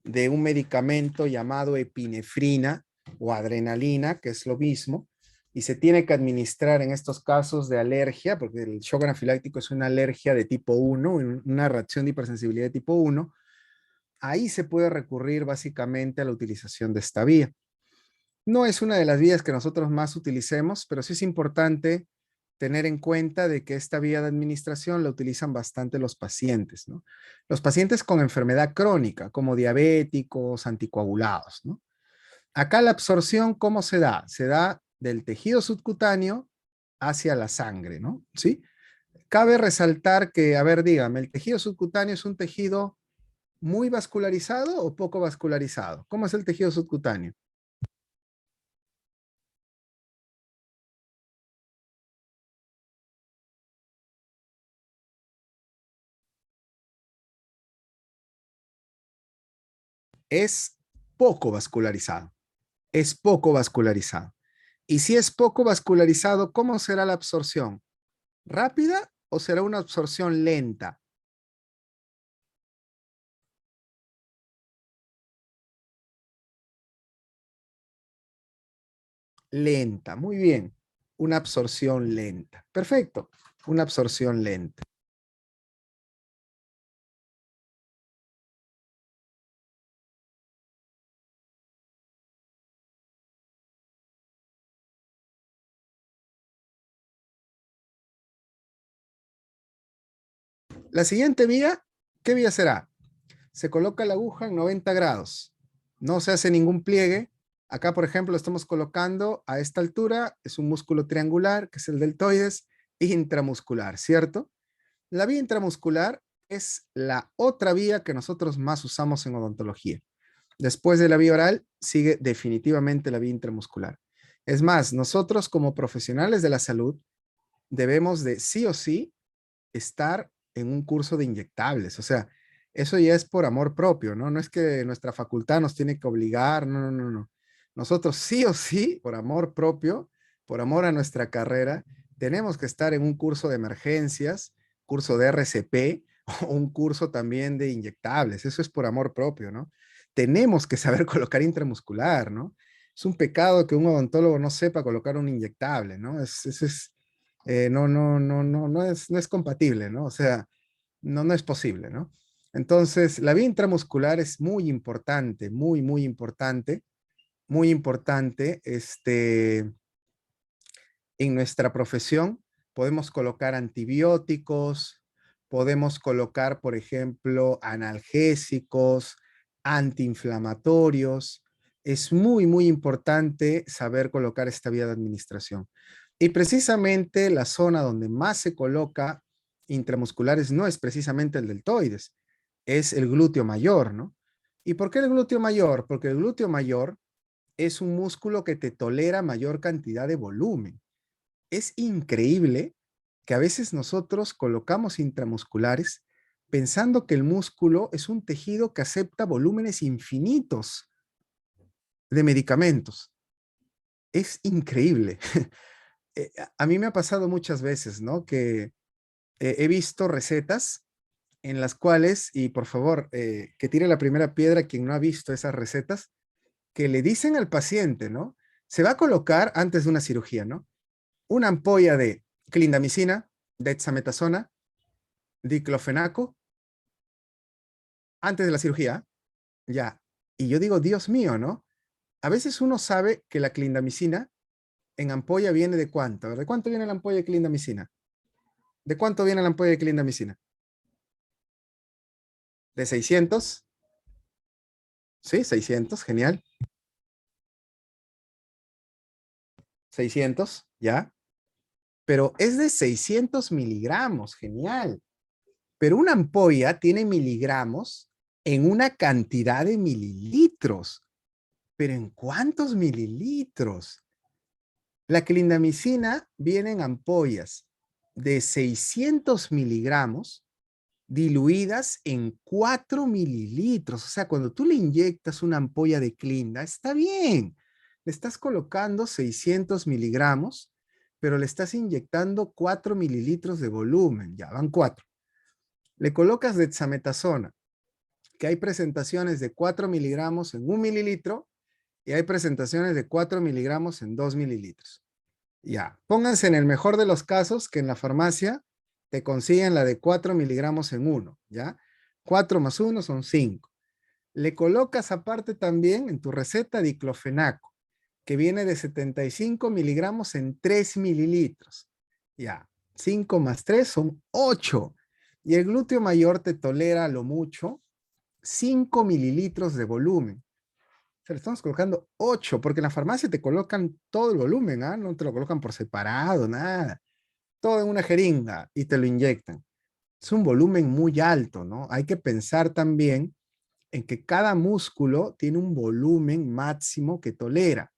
de un medicamento llamado epinefrina o adrenalina, que es lo mismo, y se tiene que administrar en estos casos de alergia, porque el shock anafiláctico es una alergia de tipo 1, una reacción de hipersensibilidad de tipo 1, ahí se puede recurrir básicamente a la utilización de esta vía. No es una de las vías que nosotros más utilicemos, pero sí es importante tener en cuenta de que esta vía de administración la utilizan bastante los pacientes, ¿no? Los pacientes con enfermedad crónica, como diabéticos, anticoagulados, ¿no? Acá la absorción, ¿cómo se da? Se da del tejido subcutáneo hacia la sangre, ¿no? ¿Sí? Cabe resaltar que, a ver, dígame, ¿el tejido subcutáneo es un tejido muy vascularizado o poco vascularizado? ¿Cómo es el tejido subcutáneo? Es poco vascularizado. Es poco vascularizado. Y si es poco vascularizado, ¿cómo será la absorción? ¿Rápida o será una absorción lenta? Lenta, muy bien. Una absorción lenta. Perfecto. Una absorción lenta. La siguiente vía, ¿qué vía será? Se coloca la aguja en 90 grados. No se hace ningún pliegue. Acá, por ejemplo, estamos colocando a esta altura, es un músculo triangular, que es el deltoides, intramuscular, ¿cierto? La vía intramuscular es la otra vía que nosotros más usamos en odontología. Después de la vía oral, sigue definitivamente la vía intramuscular. Es más, nosotros como profesionales de la salud debemos de sí o sí estar en un curso de inyectables. O sea, eso ya es por amor propio, ¿no? No es que nuestra facultad nos tiene que obligar, no, no, no, no. Nosotros sí o sí, por amor propio, por amor a nuestra carrera, tenemos que estar en un curso de emergencias, curso de RCP o un curso también de inyectables. Eso es por amor propio, ¿no? Tenemos que saber colocar intramuscular, ¿no? Es un pecado que un odontólogo no sepa colocar un inyectable, ¿no? No es compatible, ¿no? O sea, no es posible, ¿no? Entonces, la vía intramuscular es muy importante, muy importante, en nuestra profesión. Podemos colocar antibióticos, podemos colocar, por ejemplo, analgésicos, antiinflamatorios. Es muy importante saber colocar esta vía de administración. Y precisamente la zona donde más se coloca intramusculares no es precisamente el deltoides, es el glúteo mayor, ¿no? ¿Y por qué el glúteo mayor? Porque el glúteo mayor es un músculo que te tolera mayor cantidad de volumen. Es increíble que a veces nosotros colocamos intramusculares pensando que el músculo es un tejido que acepta volúmenes infinitos de medicamentos. Es increíble. A mí me ha pasado muchas veces, ¿no? Que he visto recetas en las cuales, y por favor, que tire la primera piedra quien no ha visto esas recetas, que le dicen al paciente, ¿no? Se va a colocar antes de una cirugía, ¿no? Una ampolla de clindamicina, dexametasona, diclofenaco, antes de la cirugía, ya. Y yo digo, Dios mío, ¿no? A veces uno sabe que la clindamicina en ampolla viene de cuánto. ¿De cuánto viene la ampolla de clindamicina? ¿De cuánto viene la ampolla de clindamicina? ¿De 600? Sí, 600, genial. 600, ya. Pero es de 600 miligramos, genial. Pero una ampolla tiene miligramos en una cantidad de mililitros. ¿Pero en cuántos mililitros? La clindamicina viene en ampollas de 600 miligramos diluidas en 4 mililitros. O sea, cuando tú le inyectas una ampolla de clinda, está bien. Le estás colocando 600 miligramos, pero le estás inyectando 4 mililitros de volumen. Ya van 4. Le colocas dexametasona, que hay presentaciones de 4 miligramos en 1 mililitro y hay presentaciones de 4 miligramos en 2 mililitros. Ya, pónganse en el mejor de los casos que en la farmacia te consiguen la de 4 miligramos en 1, ¿ya? 4 más 1 son 5. Le colocas aparte también en tu receta diclofenaco, que viene de 75 miligramos en 3 mililitros. Ya, 5 más 3 son 8. Y el glúteo mayor te tolera a lo mucho 5 mililitros de volumen. O sea, le estamos colocando 8, porque en la farmacia te colocan todo el volumen, ¿ah? No te lo colocan por separado, nada. Todo en una jeringa y te lo inyectan. Es un volumen muy alto, ¿no? Hay que pensar también en que cada músculo tiene un volumen máximo que tolera.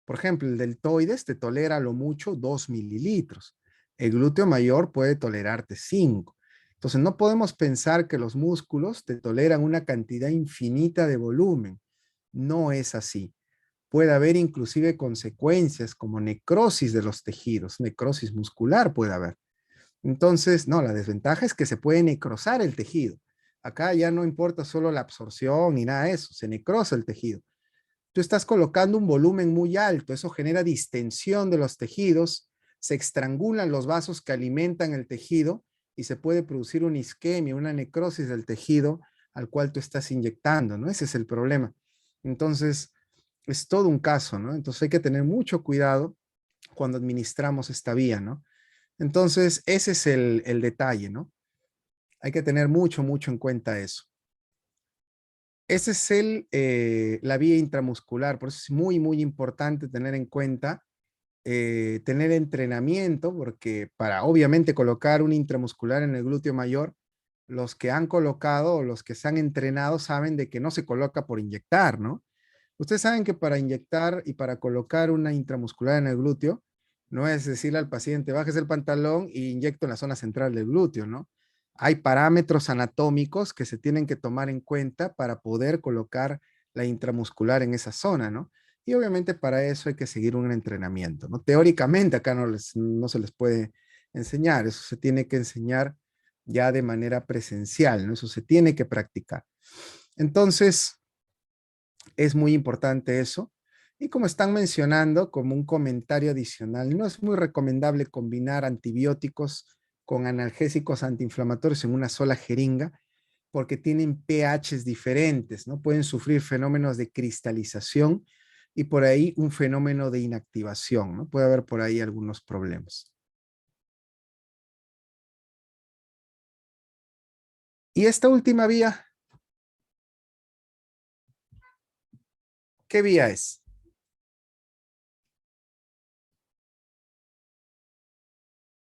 Por ejemplo, el deltoides te tolera a lo mucho 2 mililitros. El glúteo mayor puede tolerarte 5. Entonces, no podemos pensar que los músculos te toleran una cantidad infinita de volumen. No es así. Puede haber inclusive consecuencias como necrosis de los tejidos, necrosis muscular puede haber. Entonces, no, la desventaja es que se puede necrosar el tejido. Acá ya no importa solo la absorción ni nada de eso, se necrosa el tejido. Tú estás colocando un volumen muy alto, eso genera distensión de los tejidos, se estrangulan los vasos que alimentan el tejido y se puede producir una isquemia, una necrosis del tejido al cual tú estás inyectando, ¿no? Ese es el problema. Entonces, es todo un caso, ¿no? Entonces hay que tener mucho cuidado cuando administramos esta vía, ¿no? Entonces, ese es el detalle, ¿no? Hay que tener mucho en cuenta eso. Ese es la vía intramuscular, por eso es muy importante tener en cuenta, tener entrenamiento, porque para obviamente colocar un intramuscular en el glúteo mayor, los que han colocado o los que se han entrenado saben de que no se coloca por inyectar, ¿no? Ustedes saben que para inyectar y para colocar una intramuscular en el glúteo, No es decirle al paciente, bajes el pantalón y inyecto en la zona central del glúteo, ¿no? Hay parámetros anatómicos que se tienen que tomar en cuenta para poder colocar la intramuscular en esa zona, ¿no? Y obviamente para eso hay que seguir un entrenamiento, ¿no? Teóricamente acá no se les puede enseñar, eso se tiene que enseñar ya de manera presencial, ¿no? Eso se tiene que practicar. Entonces, es muy importante eso. Y como están mencionando, como un comentario adicional, no es muy recomendable combinar antibióticos con analgésicos antiinflamatorios en una sola jeringa, porque tienen pHs diferentes, ¿no? Pueden sufrir fenómenos de cristalización y por ahí un fenómeno de inactivación, ¿no? Puede haber por ahí algunos problemas. Y esta última vía, ¿qué vía es?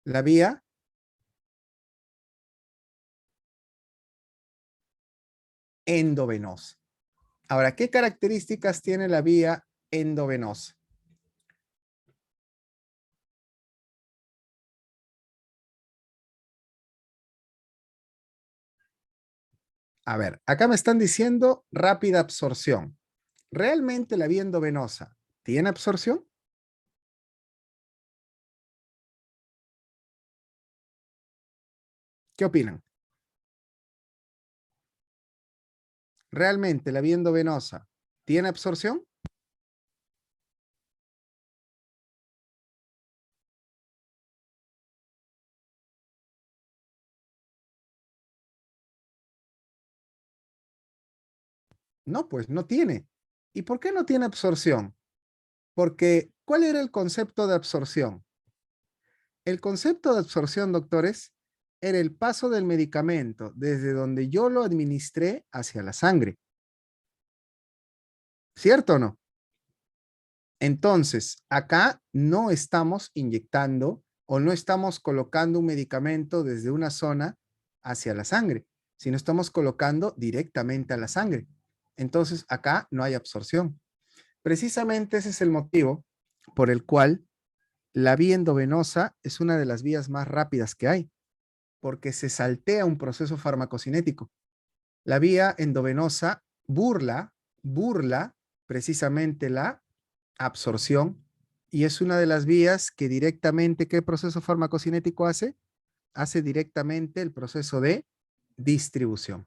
La vía endovenosa. Ahora, ¿qué características tiene la vía endovenosa? A ver, acá me están diciendo rápida absorción. ¿Realmente la vía endovenosa tiene absorción? ¿Qué opinan? ¿Realmente la vía endovenosa tiene absorción? No, pues no tiene. ¿Y por qué no tiene absorción? Porque, ¿cuál era el concepto de absorción? El concepto de absorción, doctores, era el paso del medicamento desde donde yo lo administré hacia la sangre. ¿Cierto o no? Entonces, acá no estamos inyectando o no estamos colocando un medicamento desde una zona hacia la sangre, sino estamos colocando directamente a la sangre. Entonces, acá no hay absorción. Precisamente ese es el motivo por el cual la vía endovenosa es una de las vías más rápidas que hay, porque se saltea un proceso farmacocinético. La vía endovenosa burla precisamente la absorción y es una de las vías que directamente, ¿qué proceso farmacocinético hace? Hace directamente el proceso de distribución.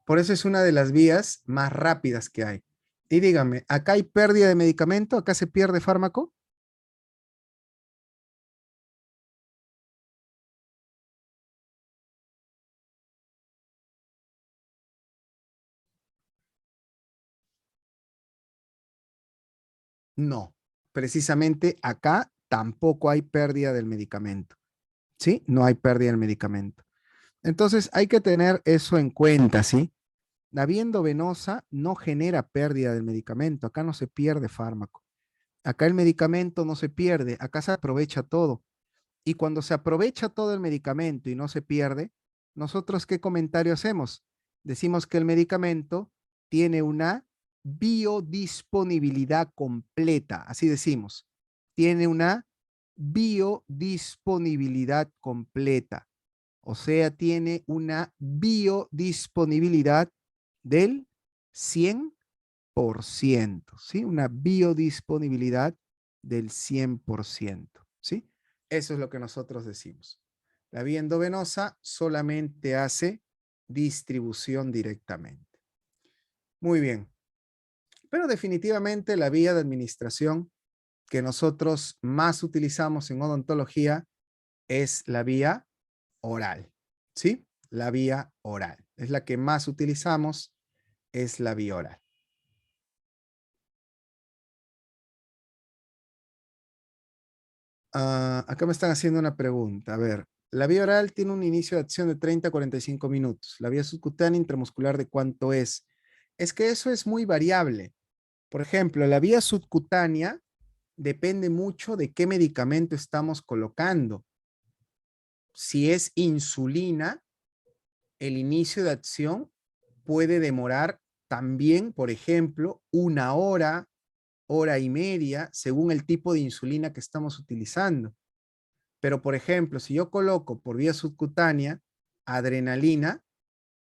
Por eso es una de las vías más rápidas que hay. Y dígame, ¿acá hay pérdida de medicamento? ¿Acá se pierde fármaco? No. Precisamente acá tampoco hay pérdida del medicamento. ¿Sí? No hay pérdida del medicamento. Entonces hay que tener eso en cuenta, ¿sí? La vía endovenosa no genera pérdida del medicamento. Acá no se pierde fármaco. Acá el medicamento no se pierde. Acá se aprovecha todo. Y cuando se aprovecha todo el medicamento y no se pierde, nosotros ¿qué comentario hacemos? Decimos que el medicamento tiene una biodisponibilidad completa, así decimos, tiene una biodisponibilidad completa, o sea, tiene una biodisponibilidad del 100%, ¿sí? Una biodisponibilidad del 100%, ¿sí? Eso es lo que nosotros decimos. La vía endovenosa solamente hace distribución directamente. Muy bien. Pero definitivamente la vía de administración que nosotros más utilizamos en odontología es la vía oral, ¿sí? La vía oral. Es la que más utilizamos, es la vía oral. Acá me están haciendo una pregunta. A ver, la vía oral tiene un inicio de acción de 30 a 45 minutos. La vía subcutánea intramuscular, ¿de cuánto es? Es que eso es muy variable. Por ejemplo, la vía subcutánea depende mucho de qué medicamento estamos colocando. Si es insulina, el inicio de acción puede demorar también, por ejemplo, 1 hora hora y media, según el tipo de insulina que estamos utilizando. Pero, por ejemplo, si yo coloco por vía subcutánea adrenalina,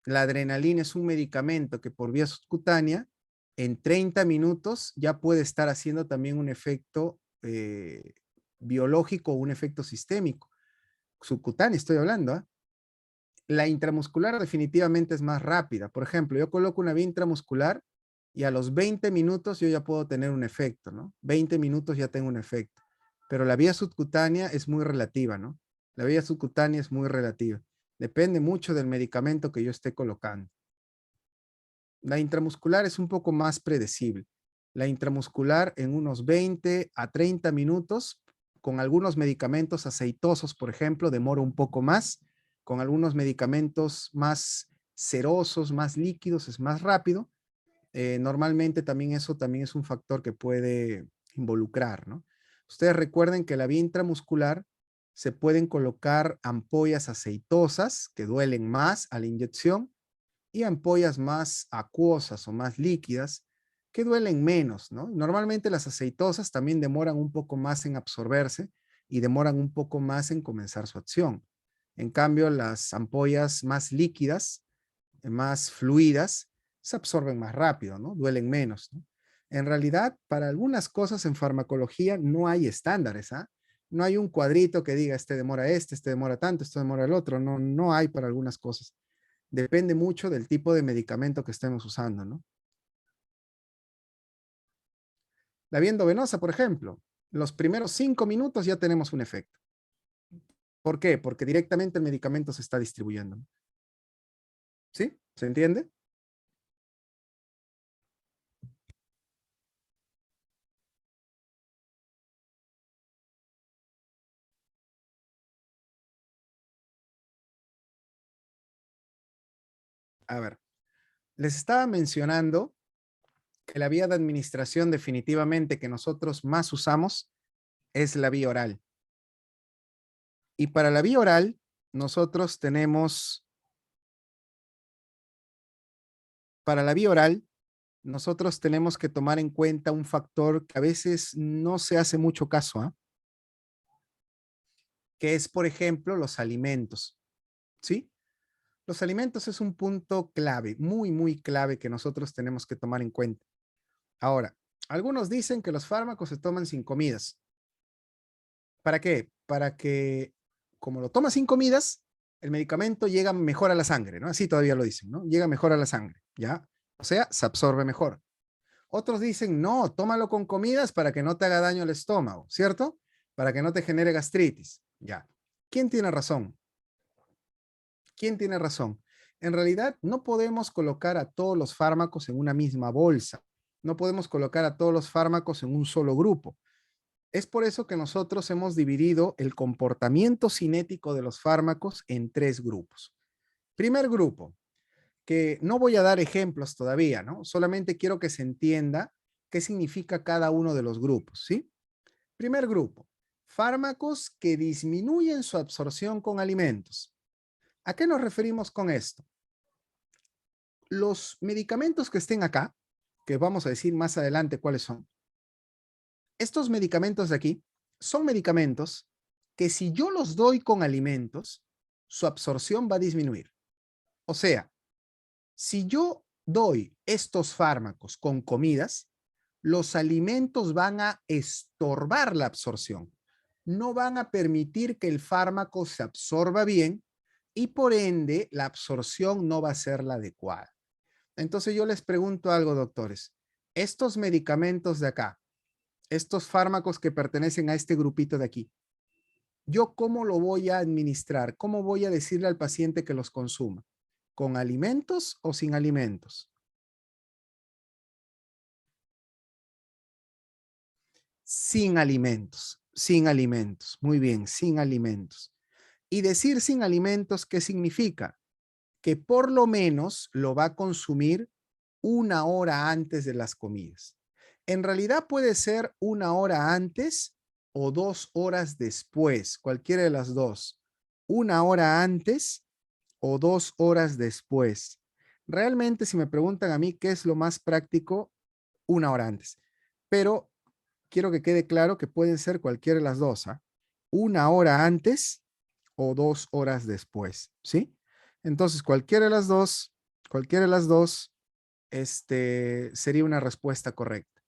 la adrenalina es un medicamento que por vía subcutánea, en 30 minutos ya puede estar haciendo también un efecto biológico o un efecto sistémico. Subcutáneo estoy hablando, ¿eh? La intramuscular definitivamente es más rápida. Por ejemplo, yo coloco una vía intramuscular y a los 20 minutos yo ya puedo tener un efecto, ¿no? 20 minutos ya tengo un efecto. Pero la vía subcutánea es muy relativa, ¿no? La vía subcutánea es muy relativa. Depende mucho del medicamento que yo esté colocando. La intramuscular es un poco más predecible. La intramuscular en unos 20 a 30 minutos, con algunos medicamentos aceitosos, por ejemplo, demora un poco más. Con algunos medicamentos más cerosos, más líquidos, es más rápido. Normalmente también eso también es un factor que puede involucrar, ¿no? Ustedes recuerden que la vía intramuscular se pueden colocar ampollas aceitosas que duelen más a la inyección y ampollas más acuosas o más líquidas que duelen menos, ¿no? Normalmente las aceitosas también demoran un poco más en absorberse y demoran un poco más en comenzar su acción. En cambio, las ampollas más líquidas, más fluidas, se absorben más rápido, ¿no? Duelen menos, ¿no? En realidad, para algunas cosas en farmacología no hay estándares, ¿ah? No hay un cuadrito que diga este demora este demora tanto, este demora el otro. No, no hay para algunas cosas. Depende mucho del tipo de medicamento que estemos usando, ¿no? La vía endovenosa, por ejemplo, los primeros 5 minutos ya tenemos un efecto. ¿Por qué? Porque directamente el medicamento se está distribuyendo. ¿Sí? ¿Se entiende? A ver, les estaba mencionando que la vía de administración definitivamente que nosotros más usamos es la vía oral. Y para la vía oral, nosotros tenemos, para la vía oral, nosotros tenemos que tomar en cuenta un factor que a veces no se hace mucho caso, ¿ah? Que es, por ejemplo, los alimentos, ¿sí? Los alimentos es un punto clave, muy, muy clave que nosotros tenemos que tomar en cuenta. Ahora, algunos dicen que los fármacos se toman sin comidas. ¿Para qué? Para que, como lo tomas sin comidas, el medicamento llega mejor a la sangre, ¿no? Así todavía lo dicen, ¿no? Llega mejor a la sangre, ¿ya? O sea, se absorbe mejor. Otros dicen, no, tómalo con comidas para que no te haga daño al estómago, ¿cierto? Para que no te genere gastritis, ya. ¿Quién tiene razón? ¿Quién tiene razón? En realidad, no podemos colocar a todos los fármacos en una misma bolsa. No podemos colocar a todos los fármacos en un solo grupo. Es por eso que nosotros hemos dividido el comportamiento cinético de los fármacos en 3 grupos. Primer grupo, que no voy a dar ejemplos todavía, ¿no? Solamente quiero que se entienda qué significa cada uno de los grupos, ¿sí? Primer grupo, fármacos que disminuyen su absorción con alimentos. ¿A qué nos referimos con esto? Los medicamentos que estén acá, que vamos a decir más adelante cuáles son, estos medicamentos de aquí son medicamentos que si yo los doy con alimentos, su absorción va a disminuir. O sea, si yo doy estos fármacos con comidas, los alimentos van a estorbar la absorción. No van a permitir que el fármaco se absorba bien y por ende la absorción no va a ser la adecuada. Entonces yo les pregunto algo, doctores. Estos medicamentos de acá, estos fármacos que pertenecen a este grupito de aquí, ¿yo cómo lo voy a administrar? ¿Cómo voy a decirle al paciente que los consuma? ¿Con alimentos o sin alimentos? Sin alimentos, sin alimentos. Muy bien, sin alimentos. Y decir sin alimentos, ¿qué significa? Que por lo menos lo va a consumir 1 hora antes de las comidas. En realidad puede ser 1 hora antes o 2 horas después, cualquiera de las dos. 1 hora antes o 2 horas después. Realmente, si me preguntan a mí qué es lo más práctico, 1 hora antes. Pero quiero que quede claro que pueden ser cualquiera de las dos, ¿ah? 1 hora antes o 2 horas después, ¿sí? Entonces, cualquiera de las dos, sería una respuesta correcta.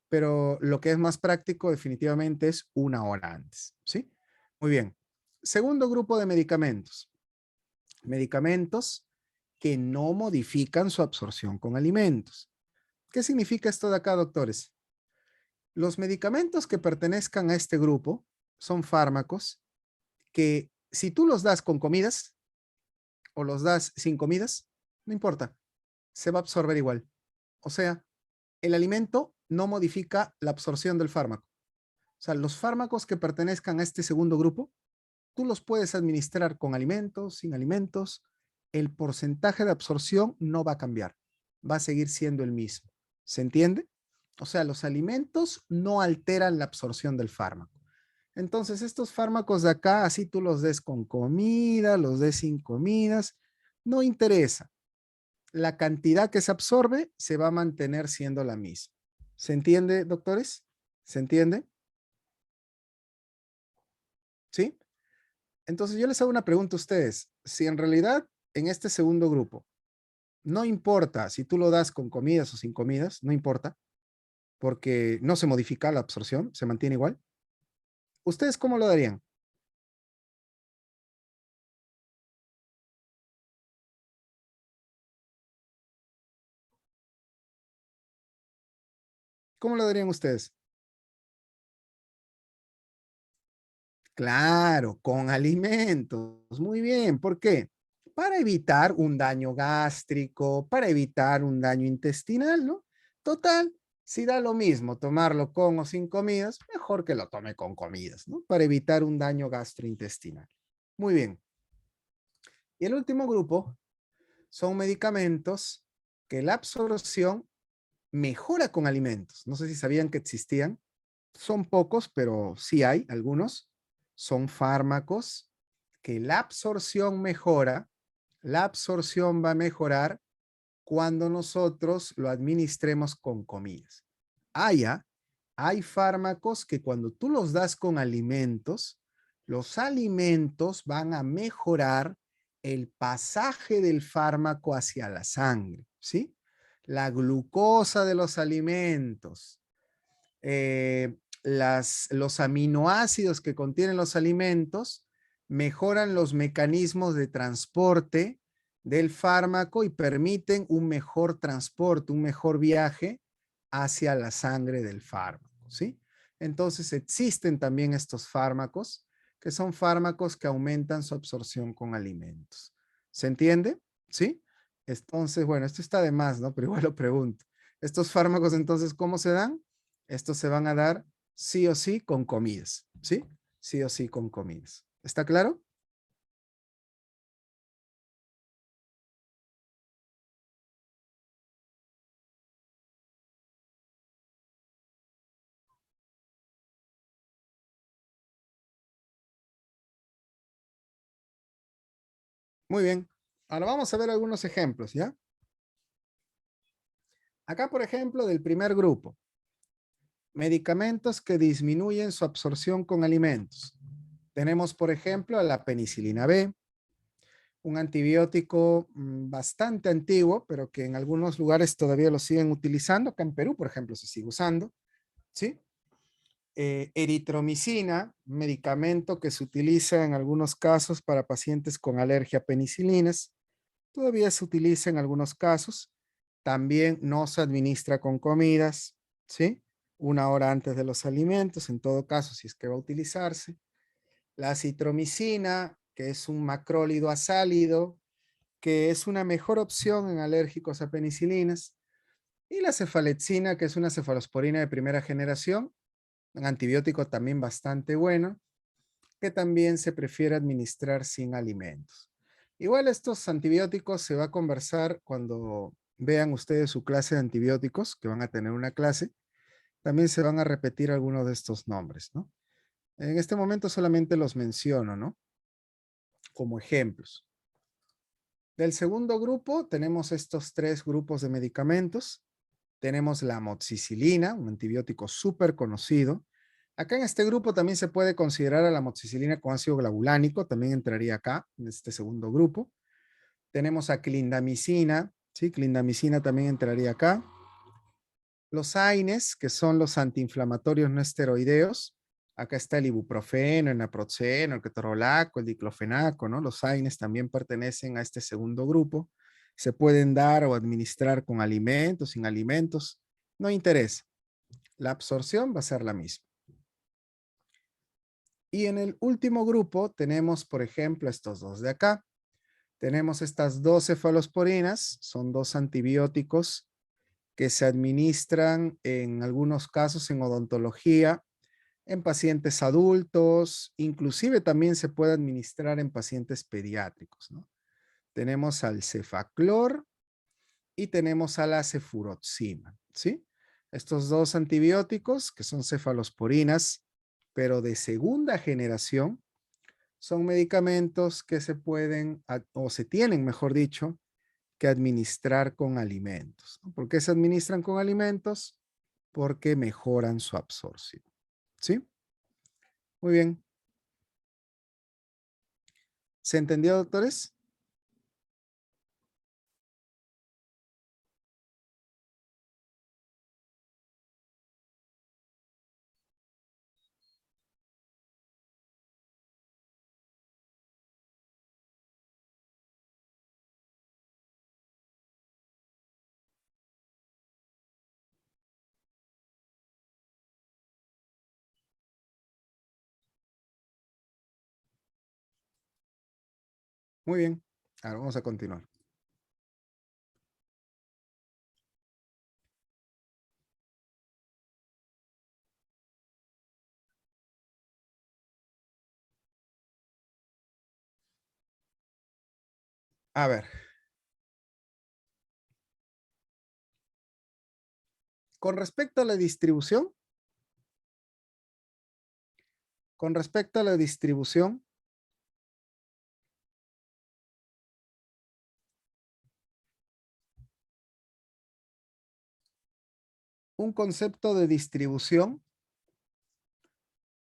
Pero lo que es más práctico definitivamente es 1 hora antes, ¿sí? Muy bien. Segundo grupo de medicamentos. Medicamentos que no modifican su absorción con alimentos. ¿Qué significa esto de acá, doctores? Los medicamentos que pertenezcan a este grupo son fármacos que si tú los das con comidas o los das sin comidas, no importa, se va a absorber igual. O sea, el alimento no modifica la absorción del fármaco. O sea, los fármacos que pertenezcan a este segundo grupo, tú los puedes administrar con alimentos, sin alimentos. El porcentaje de absorción no va a cambiar. Va a seguir siendo el mismo. ¿Se entiende? O sea, los alimentos no alteran la absorción del fármaco. Entonces, estos fármacos de acá, así tú los des con comida, los des sin comidas, no interesa. La cantidad que se absorbe se va a mantener siendo la misma. ¿Se entiende, doctores? ¿Se entiende? ¿Sí? Entonces yo les hago una pregunta a ustedes. Si en realidad en este segundo grupo, no importa si tú lo das con comidas o sin comidas, no importa, porque no se modifica la absorción, se mantiene igual. ¿Ustedes cómo lo darían? ¿Cómo lo darían ustedes? Claro, con alimentos. Muy bien. ¿Por qué? Para evitar un daño gástrico, para evitar un daño intestinal, ¿no? Total, si da lo mismo tomarlo con o sin comidas, mejor que lo tome con comidas, ¿no? Para evitar un daño gastrointestinal. Muy bien. Y el último grupo son medicamentos que la absorción mejora con alimentos. No sé si sabían que existían. Son pocos, pero sí hay algunos. Son fármacos que la absorción mejora. La absorción va a mejorar cuando nosotros lo administremos con comidas. Hay fármacos que cuando tú los das con alimentos, los alimentos van a mejorar el pasaje del fármaco hacia la sangre, ¿sí? La glucosa de los alimentos, los aminoácidos que contienen los alimentos mejoran los mecanismos de transporte del fármaco y permiten un mejor transporte, un mejor viaje hacia la sangre del fármaco, ¿sí? Entonces existen también estos fármacos que son fármacos que aumentan su absorción con alimentos. ¿Se entiende? ¿Sí? Entonces, bueno, esto está de más, ¿no? Pero igual lo pregunto. Estos fármacos, entonces, ¿cómo se dan? Estos se van a dar sí o sí con comidas, ¿sí? Sí o sí con comidas. ¿Está claro? Muy bien. Ahora vamos a ver algunos ejemplos, ¿ya? Acá, por ejemplo, del primer grupo, medicamentos que disminuyen su absorción con alimentos. Tenemos, por ejemplo, la penicilina B, un antibiótico bastante antiguo, pero que en algunos lugares todavía lo siguen utilizando. Acá en Perú, por ejemplo, se sigue usando, ¿sí? Eritromicina, un medicamento que se utiliza en algunos casos para pacientes con alergia a penicilinas. Todavía se utiliza en algunos casos. También no se administra con comidas, ¿sí? 1 hora antes de los alimentos, en todo caso, si es que va a utilizarse. La citromicina, que es un macrólido azálido, que es una mejor opción en alérgicos a penicilinas. Y la cefalexina, que es una cefalosporina de primera generación, un antibiótico también bastante bueno, que también se prefiere administrar sin alimentos. Igual estos antibióticos se va a conversar cuando vean ustedes su clase de antibióticos, que van a tener una clase, también se van a repetir algunos de estos nombres, ¿no? En este momento solamente los menciono, ¿no? Como ejemplos. Del segundo grupo tenemos estos 3 grupos de medicamentos. Tenemos la amoxicilina, un antibiótico súper conocido. Acá en este grupo también se puede considerar a la amoxicilina con ácido glavulánico, también entraría acá, en este segundo grupo. Tenemos a clindamicina, ¿sí? Clindamicina también entraría acá. Los AINES, que son los antiinflamatorios no esteroideos. Acá está el ibuprofeno, el naproxeno, el ketorolaco, el diclofenaco, ¿no? Los AINES también pertenecen a este segundo grupo. Se pueden dar o administrar con alimentos, sin alimentos. No interesa. La absorción va a ser la misma. Y en el último grupo tenemos, por ejemplo, estos dos de acá. Tenemos estas dos cefalosporinas, son dos antibióticos que se administran en algunos casos en odontología, en pacientes adultos, inclusive también se puede administrar en pacientes pediátricos, ¿no? Tenemos al cefaclor y tenemos a la cefuroxima, ¿sí? Estos dos antibióticos, que son cefalosporinas, pero de segunda generación, son medicamentos que se pueden, o se tienen, mejor dicho, que administrar con alimentos, ¿no? ¿Por qué se administran con alimentos? Porque mejoran su absorción, ¿sí? Muy bien. ¿Se entendió, doctores? Muy bien. Ahora vamos a continuar. A ver, con respecto a la distribución, con respecto a la distribución, un concepto de distribución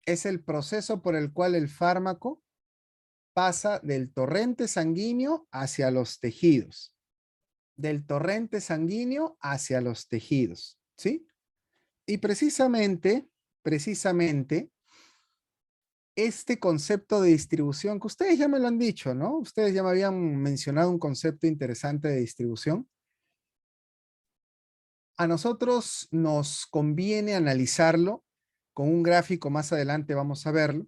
es el proceso por el cual el fármaco pasa del torrente sanguíneo hacia los tejidos. Del torrente sanguíneo hacia los tejidos, ¿sí? Y precisamente, este concepto de distribución, que ustedes ya me lo han dicho, ¿no? Ustedes ya me habían mencionado un concepto interesante de distribución. A nosotros nos conviene analizarlo con un gráfico, más adelante vamos a verlo,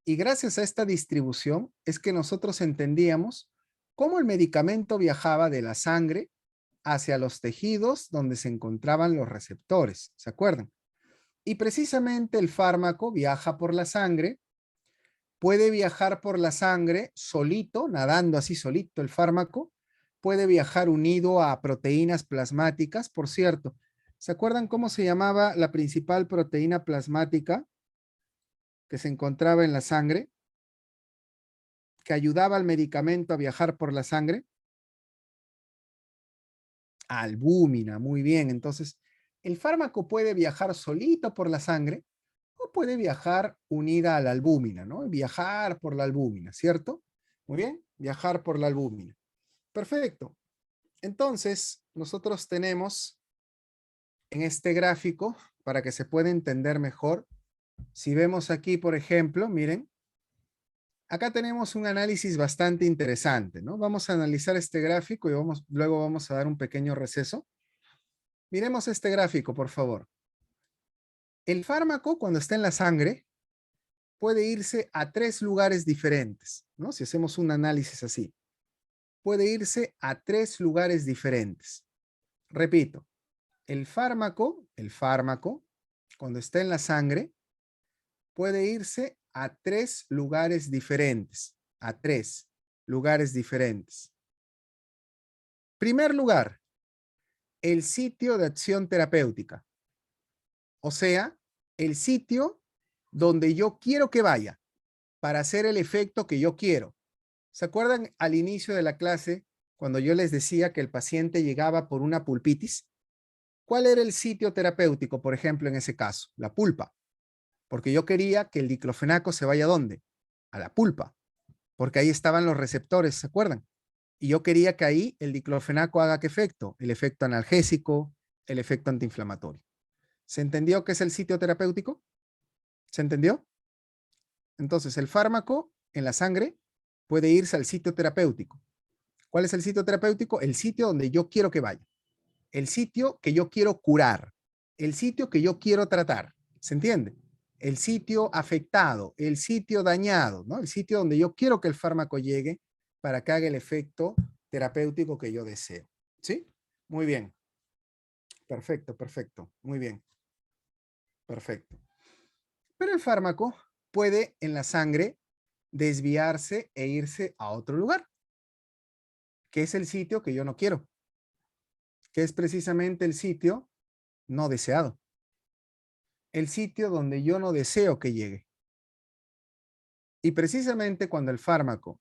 y gracias a esta distribución es que nosotros entendíamos cómo el medicamento viajaba de la sangre hacia los tejidos donde se encontraban los receptores, ¿se acuerdan? Y precisamente el fármaco viaja por la sangre, puede viajar por la sangre solito, nadando así solito el fármaco, puede viajar unido a proteínas plasmáticas, por cierto. ¿Se acuerdan cómo se llamaba la principal proteína plasmática que se encontraba en la sangre, que ayudaba al medicamento a viajar por la sangre? Albúmina, muy bien. Entonces, el fármaco puede viajar solito por la sangre o puede viajar unida a la albúmina, ¿no? Viajar por la albúmina, ¿cierto? Muy bien, viajar por la albúmina. Perfecto. Entonces, nosotros tenemos en este gráfico, para que se pueda entender mejor, si vemos aquí, por ejemplo, miren, acá tenemos un análisis bastante interesante, ¿no? Vamos a analizar este gráfico y luego vamos a dar un pequeño receso. Miremos este gráfico, por favor. El fármaco, cuando está en la sangre, puede irse a tres lugares diferentes, ¿no? Si hacemos un análisis así, puede irse a tres lugares diferentes. Repito, el fármaco, cuando está en la sangre, puede irse a tres lugares diferentes, a tres lugares diferentes. Primer lugar, el sitio de acción terapéutica, o sea, el sitio donde yo quiero que vaya para hacer el efecto que yo quiero. ¿Se acuerdan al inicio de la clase cuando yo les decía que el paciente llegaba por una pulpitis? ¿Cuál era el sitio terapéutico, por ejemplo, en ese caso? La pulpa. Porque yo quería que el diclofenaco se vaya ¿a dónde? A la pulpa, porque ahí estaban los receptores, ¿se acuerdan? Y yo quería que ahí el diclofenaco haga qué efecto? El efecto analgésico, el efecto antiinflamatorio. ¿Se entendió qué es el sitio terapéutico? ¿Se entendió? Entonces, el fármaco en la sangre puede irse al sitio terapéutico. ¿Cuál es el sitio terapéutico? El sitio donde yo quiero que vaya. El sitio que yo quiero curar. El sitio que yo quiero tratar. ¿Se entiende? El sitio afectado, el sitio dañado, ¿no? El sitio donde yo quiero que el fármaco llegue para que haga el efecto terapéutico que yo deseo. ¿Sí? Muy bien. Perfecto, perfecto. Muy bien. Perfecto. Pero el fármaco puede en la sangre desviarse e irse a otro lugar, que es el sitio que yo no quiero, que es precisamente el sitio no deseado, el sitio donde yo no deseo que llegue. Y precisamente cuando el fármaco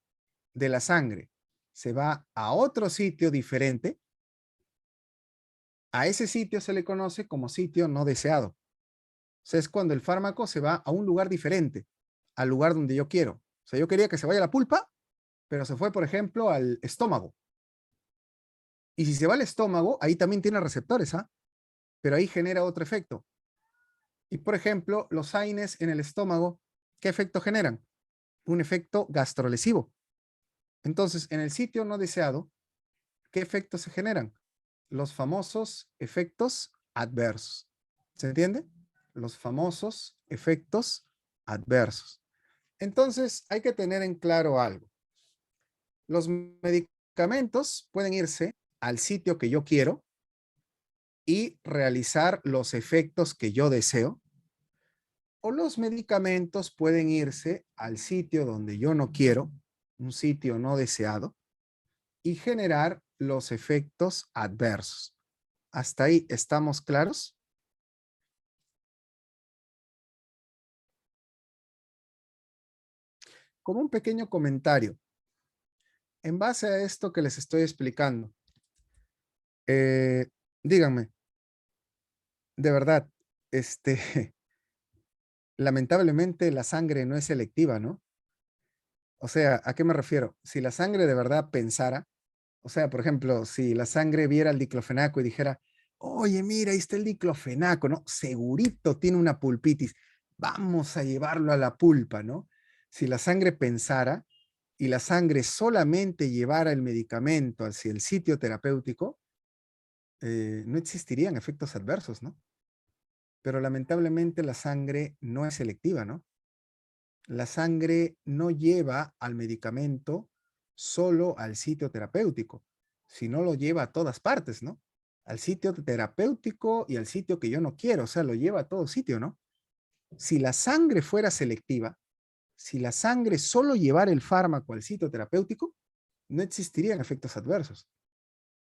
de la sangre se va a otro sitio diferente, a ese sitio se le conoce como sitio no deseado. O sea, es cuando el fármaco se va a un lugar diferente, al lugar donde yo quiero. O sea, yo quería que se vaya a la pulpa, pero se fue, por ejemplo, al estómago. Y si se va al estómago, ahí también tiene receptores, ¿ah? Pero ahí genera otro efecto. Y, por ejemplo, los AINES en el estómago, ¿qué efecto generan? Un efecto gastrolesivo. Entonces, en el sitio no deseado, ¿qué efectos se generan? Los famosos efectos adversos. ¿Se entiende? Los famosos efectos adversos. Entonces, hay que tener en claro algo. Los medicamentos pueden irse al sitio que yo quiero y realizar los efectos que yo deseo, o los medicamentos pueden irse al sitio donde yo no quiero, un sitio no deseado, y generar los efectos adversos. ¿Hasta ahí estamos claros? Como un pequeño comentario, en base a esto que les estoy explicando, eh, díganme, de verdad, lamentablemente la sangre no es selectiva, ¿no? O sea, ¿a qué me refiero? Si la sangre de verdad pensara, o sea, por ejemplo, si la sangre viera el diclofenaco y dijera, oye, mira, ahí está el diclofenaco, ¿no? Segurito tiene una pulpitis, vamos a llevarlo a la pulpa, ¿no? Si la sangre pensara y la sangre solamente llevara el medicamento hacia el sitio terapéutico, no existirían efectos adversos, ¿no? Pero lamentablemente la sangre no es selectiva, ¿no? La sangre no lleva al medicamento solo al sitio terapéutico, sino lo lleva a todas partes, ¿no? Al sitio terapéutico y al sitio que yo no quiero, o sea, lo lleva a todo sitio, ¿no? Si la sangre fuera selectiva, si la sangre solo llevara el fármaco al sitio terapéutico, no existirían efectos adversos.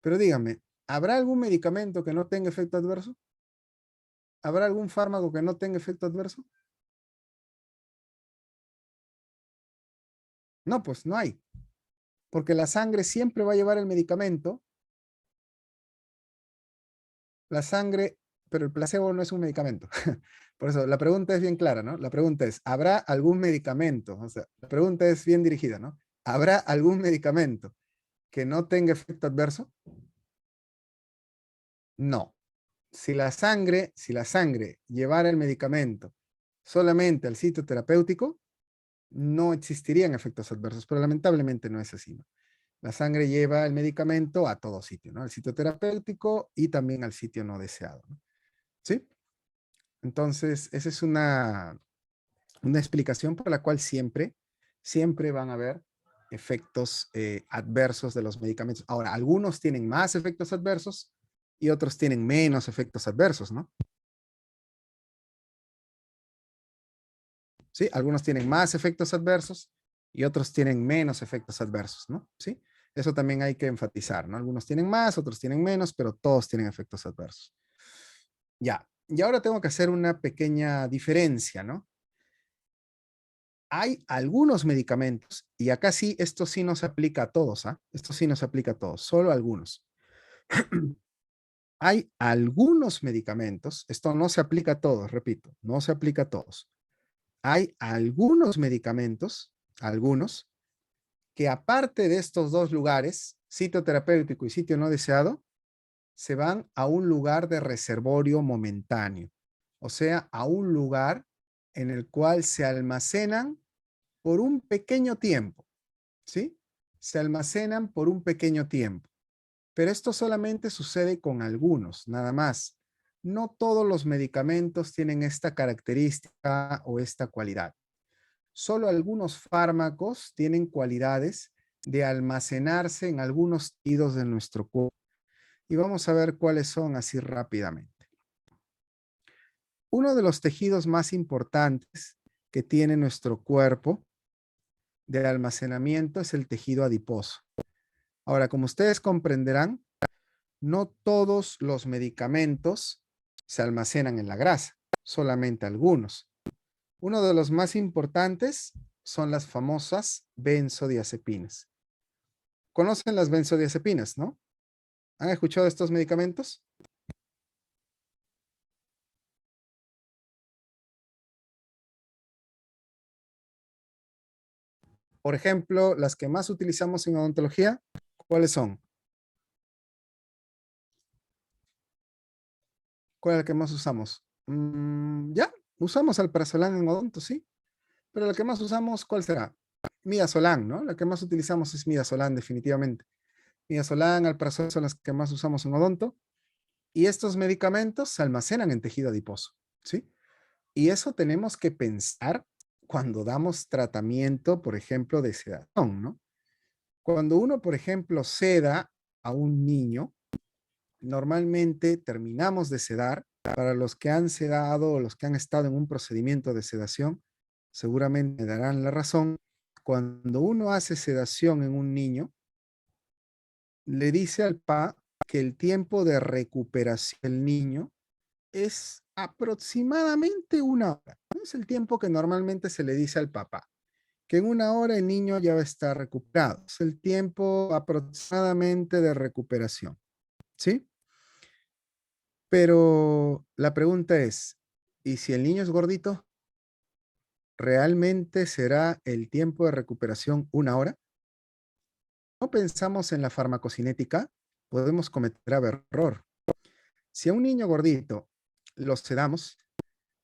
Pero díganme, ¿habrá algún medicamento que no tenga efecto adverso? ¿Habrá algún fármaco que no tenga efecto adverso? No, pues no hay, porque la sangre siempre va a llevar el medicamento, la sangre, pero el placebo no es un medicamento. Por eso la pregunta es bien clara, ¿no? La pregunta es, ¿habrá algún medicamento? O sea, la pregunta es bien dirigida, ¿no? ¿Habrá algún medicamento que no tenga efecto adverso? No. Si la sangre llevara el medicamento solamente al sitio terapéutico, no existirían efectos adversos, pero lamentablemente no es así, ¿no? La sangre lleva el medicamento a todo sitio, ¿no? Al sitio terapéutico y también al sitio no deseado, ¿no? ¿Sí? Entonces, esa es una explicación por la cual siempre van a haber efectos adversos de los medicamentos. Ahora, algunos tienen más efectos adversos y otros tienen menos efectos adversos, ¿no? ¿Sí? Algunos tienen más efectos adversos y otros tienen menos efectos adversos, ¿no? ¿Sí? Eso también hay que enfatizar, ¿no? Algunos tienen más, otros tienen menos, pero todos tienen efectos adversos. Ya, y ahora tengo que hacer una pequeña diferencia, ¿no? Hay algunos medicamentos, y acá sí, esto sí no se aplica a todos, ¿ah? Esto sí no se aplica a todos, solo a algunos. Hay algunos medicamentos, esto no se aplica a todos, repito, no se aplica a todos. Hay algunos medicamentos, algunos, que aparte de estos dos lugares, sitio terapéutico y sitio no deseado, se van a un lugar de reservorio momentáneo, o sea, a un lugar en el cual se almacenan por un pequeño tiempo, ¿sí? Se almacenan por un pequeño tiempo. Pero esto solamente sucede con algunos, nada más. No todos los medicamentos tienen esta característica o esta cualidad. Solo algunos fármacos tienen cualidades de almacenarse en algunos tejidos de nuestro cuerpo. Y vamos a ver cuáles son así rápidamente. Uno de los tejidos más importantes que tiene nuestro cuerpo de almacenamiento es el tejido adiposo. Ahora, como ustedes comprenderán, no todos los medicamentos se almacenan en la grasa, solamente algunos. Uno de los más importantes son las famosas benzodiazepinas. ¿Conocen las benzodiazepinas, no? ¿Han escuchado de estos medicamentos? Por ejemplo, las que más utilizamos en odontología, ¿cuáles son? ¿Cuál es la que más usamos? Ya, usamos alprazolam en odonto, sí. Pero la que más usamos, ¿cuál será? Midazolam, ¿no? La que más utilizamos es midazolam, definitivamente. Midazolam, alprazolam son las que más usamos en odonto. Y estos medicamentos se almacenan en tejido adiposo, ¿sí? Y eso tenemos que pensar cuando damos tratamiento, por ejemplo, de sedación, ¿no? Cuando uno, por ejemplo, seda a un niño, normalmente terminamos de sedar. Para los que han sedado o los que han estado en un procedimiento de sedación, seguramente me darán la razón. Cuando uno hace sedación en un niño, le dice al papá que el tiempo de recuperación del niño es aproximadamente una hora. ¿No? Es el tiempo que normalmente se le dice al papá, que en una hora el niño ya va a estar recuperado. Es el tiempo aproximadamente de recuperación, ¿sí? Pero la pregunta es, ¿y si el niño es gordito? ¿Realmente será el tiempo de recuperación una hora? No pensamos en la farmacocinética, podemos cometer grave error. Si a un niño gordito lo sedamos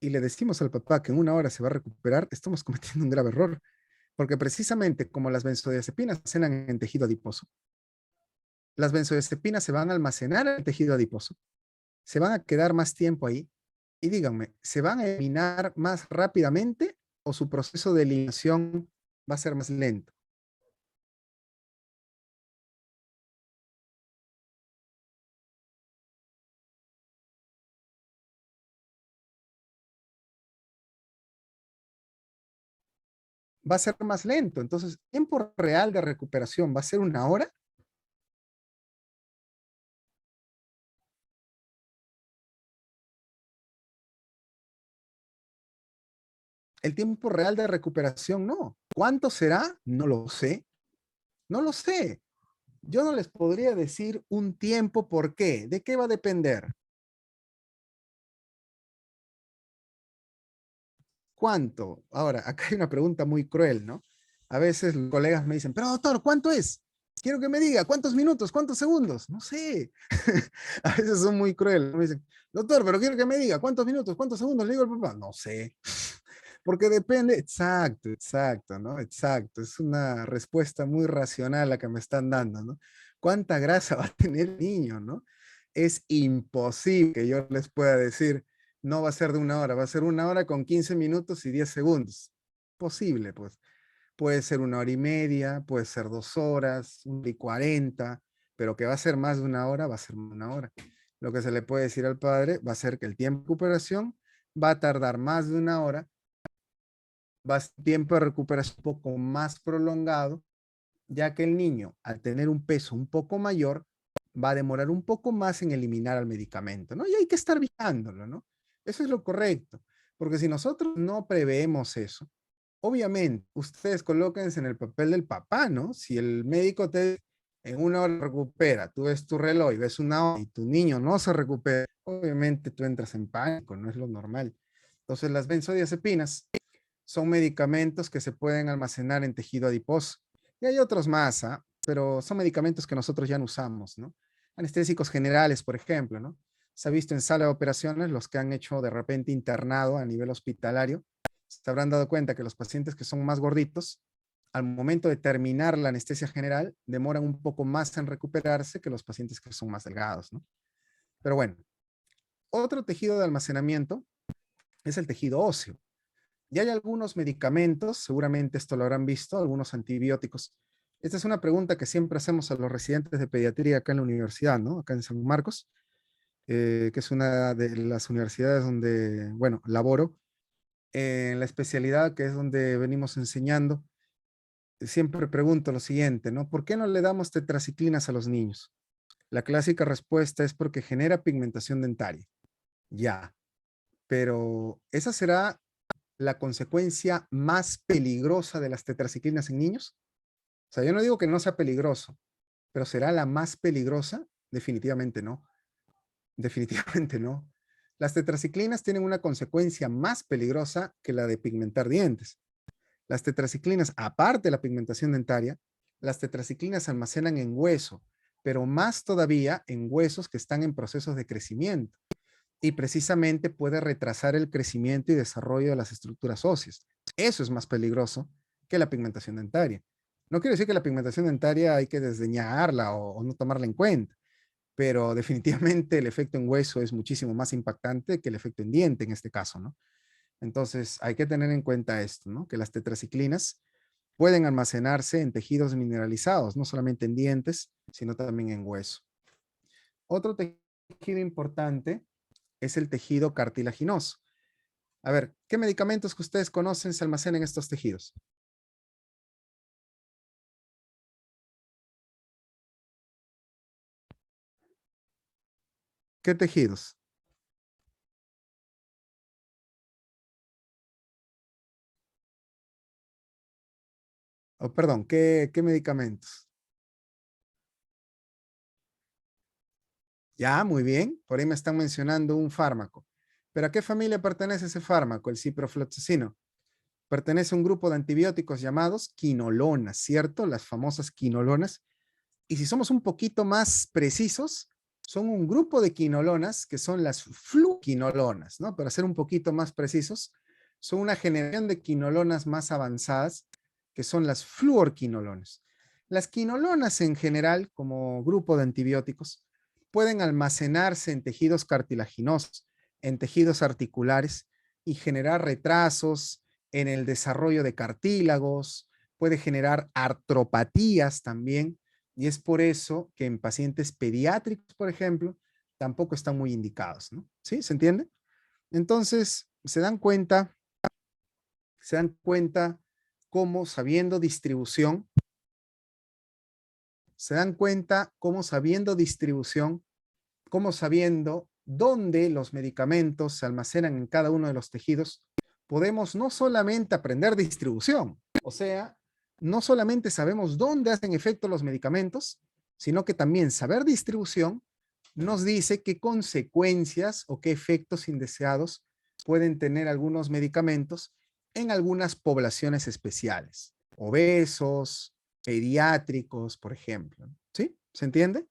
y le decimos al papá que en una hora se va a recuperar, estamos cometiendo un grave error, porque precisamente como las benzodiazepinas se almacenan en tejido adiposo, las benzodiazepinas se van a almacenar en el tejido adiposo, se van a quedar más tiempo ahí y díganme, ¿se van a eliminar más rápidamente o su proceso de eliminación va a ser más lento? Va a ser más lento. Entonces, tiempo real de recuperación va a ser una hora. El tiempo real de recuperación no. ¿Cuánto será? No lo sé. No lo sé. Yo no les podría decir un tiempo. ¿Por qué? ¿De qué va a depender? ¿Cuánto? Ahora, acá hay una pregunta muy cruel, ¿no? A veces los colegas me dicen, pero doctor, ¿cuánto es? Quiero que me diga, ¿cuántos minutos? ¿Cuántos segundos? No sé. A veces son muy crueles. Me dicen, doctor, pero quiero que me diga, ¿cuántos minutos? ¿Cuántos segundos? Le digo al papá, no sé. Porque depende, exacto, exacto, ¿no? Exacto. Es una respuesta muy racional la que me están dando, ¿no? ¿Cuánta grasa va a tener el niño, no? Es imposible que yo les pueda decir, no va a ser de una hora, va a ser una hora con 15 minutos y 10 segundos. Posible, pues. Puede ser una hora y media, puede ser 2 horas, 1 hora y 40, pero que va a ser más de una hora, va a ser una hora. Lo que se le puede decir al padre va a ser que el tiempo de recuperación va a tardar más de una hora, va a ser tiempo de recuperación un poco más prolongado, ya que el niño, al tener un peso un poco mayor, va a demorar un poco más en eliminar al medicamento, ¿no? Y hay que estar vigilándolo, ¿no? Eso es lo correcto, porque si nosotros no preveemos eso, obviamente, ustedes colóquense en el papel del papá, ¿no? Si el médico te en una hora recupera, tú ves tu reloj y ves una hora y tu niño no se recupera, obviamente tú entras en pánico, no es lo normal. Entonces las benzodiazepinas son medicamentos que se pueden almacenar en tejido adiposo. Y hay otros más, ¿ah? Pero son medicamentos que nosotros ya no usamos, ¿no? Anestésicos generales, por ejemplo, ¿no? Se ha visto en sala de operaciones los que han hecho de repente internado a nivel hospitalario. Se habrán dado cuenta que los pacientes que son más gorditos, al momento de terminar la anestesia general, demoran un poco más en recuperarse que los pacientes que son más delgados, ¿no? Pero bueno, otro tejido de almacenamiento es el tejido óseo. Y hay algunos medicamentos, seguramente esto lo habrán visto, algunos antibióticos. Esta es una pregunta que siempre hacemos a los residentes de pediatría acá en la universidad, ¿no? Acá en San Marcos, que es una de las universidades donde, bueno, laboro. En la especialidad que es donde venimos enseñando, siempre pregunto lo siguiente, ¿no? ¿Por qué no le damos tetraciclinas a los niños? La clásica respuesta es porque genera pigmentación dentaria. Ya, pero esa será la consecuencia más peligrosa de las tetraciclinas en niños. O sea, yo no digo que no sea peligroso, pero ¿será la más peligrosa? Definitivamente no. Definitivamente no. Las tetraciclinas tienen una consecuencia más peligrosa que la de pigmentar dientes. Las tetraciclinas, aparte de la pigmentación dentaria, las tetraciclinas se almacenan en hueso, pero más todavía en huesos que están en procesos de crecimiento. Y precisamente puede retrasar el crecimiento y desarrollo de las estructuras óseas. Eso es más peligroso que la pigmentación dentaria. No quiero decir que la pigmentación dentaria hay que desdeñarla o no tomarla en cuenta, pero definitivamente el efecto en hueso es muchísimo más impactante que el efecto en diente en este caso, ¿no? Entonces hay que tener en cuenta esto, ¿no? Que las tetraciclinas pueden almacenarse en tejidos mineralizados, no solamente en dientes, sino también en hueso. Otro tejido importante es el tejido cartilaginoso. A ver, ¿qué medicamentos que ustedes conocen se almacenan en estos tejidos? ¿Qué tejidos? Oh, perdón, ¿qué medicamentos? Ya, muy bien. Por ahí me están mencionando un fármaco. ¿Pero a qué familia pertenece ese fármaco, el ciprofloxacino? Pertenece a un grupo de antibióticos llamados quinolonas, ¿cierto? Las famosas quinolonas. Y si somos un poquito más precisos, son un grupo de quinolonas que son las fluquinolonas, ¿no? Para ser un poquito más precisos, son una generación de quinolonas más avanzadas que son las fluorquinolonas. Las quinolonas en general, como grupo de antibióticos, pueden almacenarse en tejidos cartilaginosos, en tejidos articulares y generar retrasos en el desarrollo de cartílagos, puede generar artropatías también, y es por eso que en pacientes pediátricos, por ejemplo, tampoco están muy indicados, ¿no? ¿Sí? ¿Se entiende? Entonces, se dan cuenta cómo sabiendo distribución, se dan cuenta cómo sabiendo distribución, cómo sabiendo dónde los medicamentos se almacenan en cada uno de los tejidos, podemos no solamente aprender distribución, o sea, no solamente sabemos dónde hacen efecto los medicamentos, sino que también saber distribución nos dice qué consecuencias o qué efectos indeseados pueden tener algunos medicamentos en algunas poblaciones especiales, obesos, pediátricos, por ejemplo. ¿Sí? ¿Se entiende?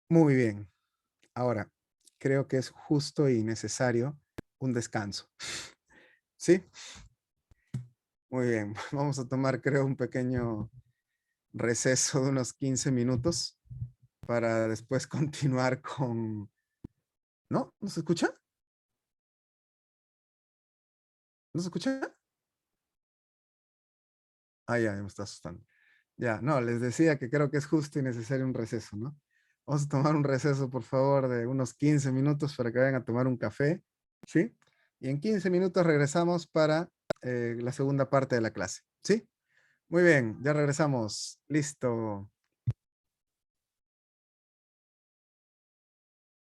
Muy bien. Ahora, creo que es justo y necesario un descanso. ¿Sí? Muy bien. Vamos a tomar, creo, un pequeño receso de unos 15 minutos para después continuar con... ¿No? ¿No se escucha? ¿No se escucha? Ah, ya me está asustando. Ya, no, les decía que creo que es justo y necesario un receso, ¿no? Vamos a tomar un receso, por favor, de unos 15 minutos para que vayan a tomar un café, ¿sí? Y en 15 minutos regresamos para la segunda parte de la clase, ¿sí? Muy bien, ya regresamos. Listo.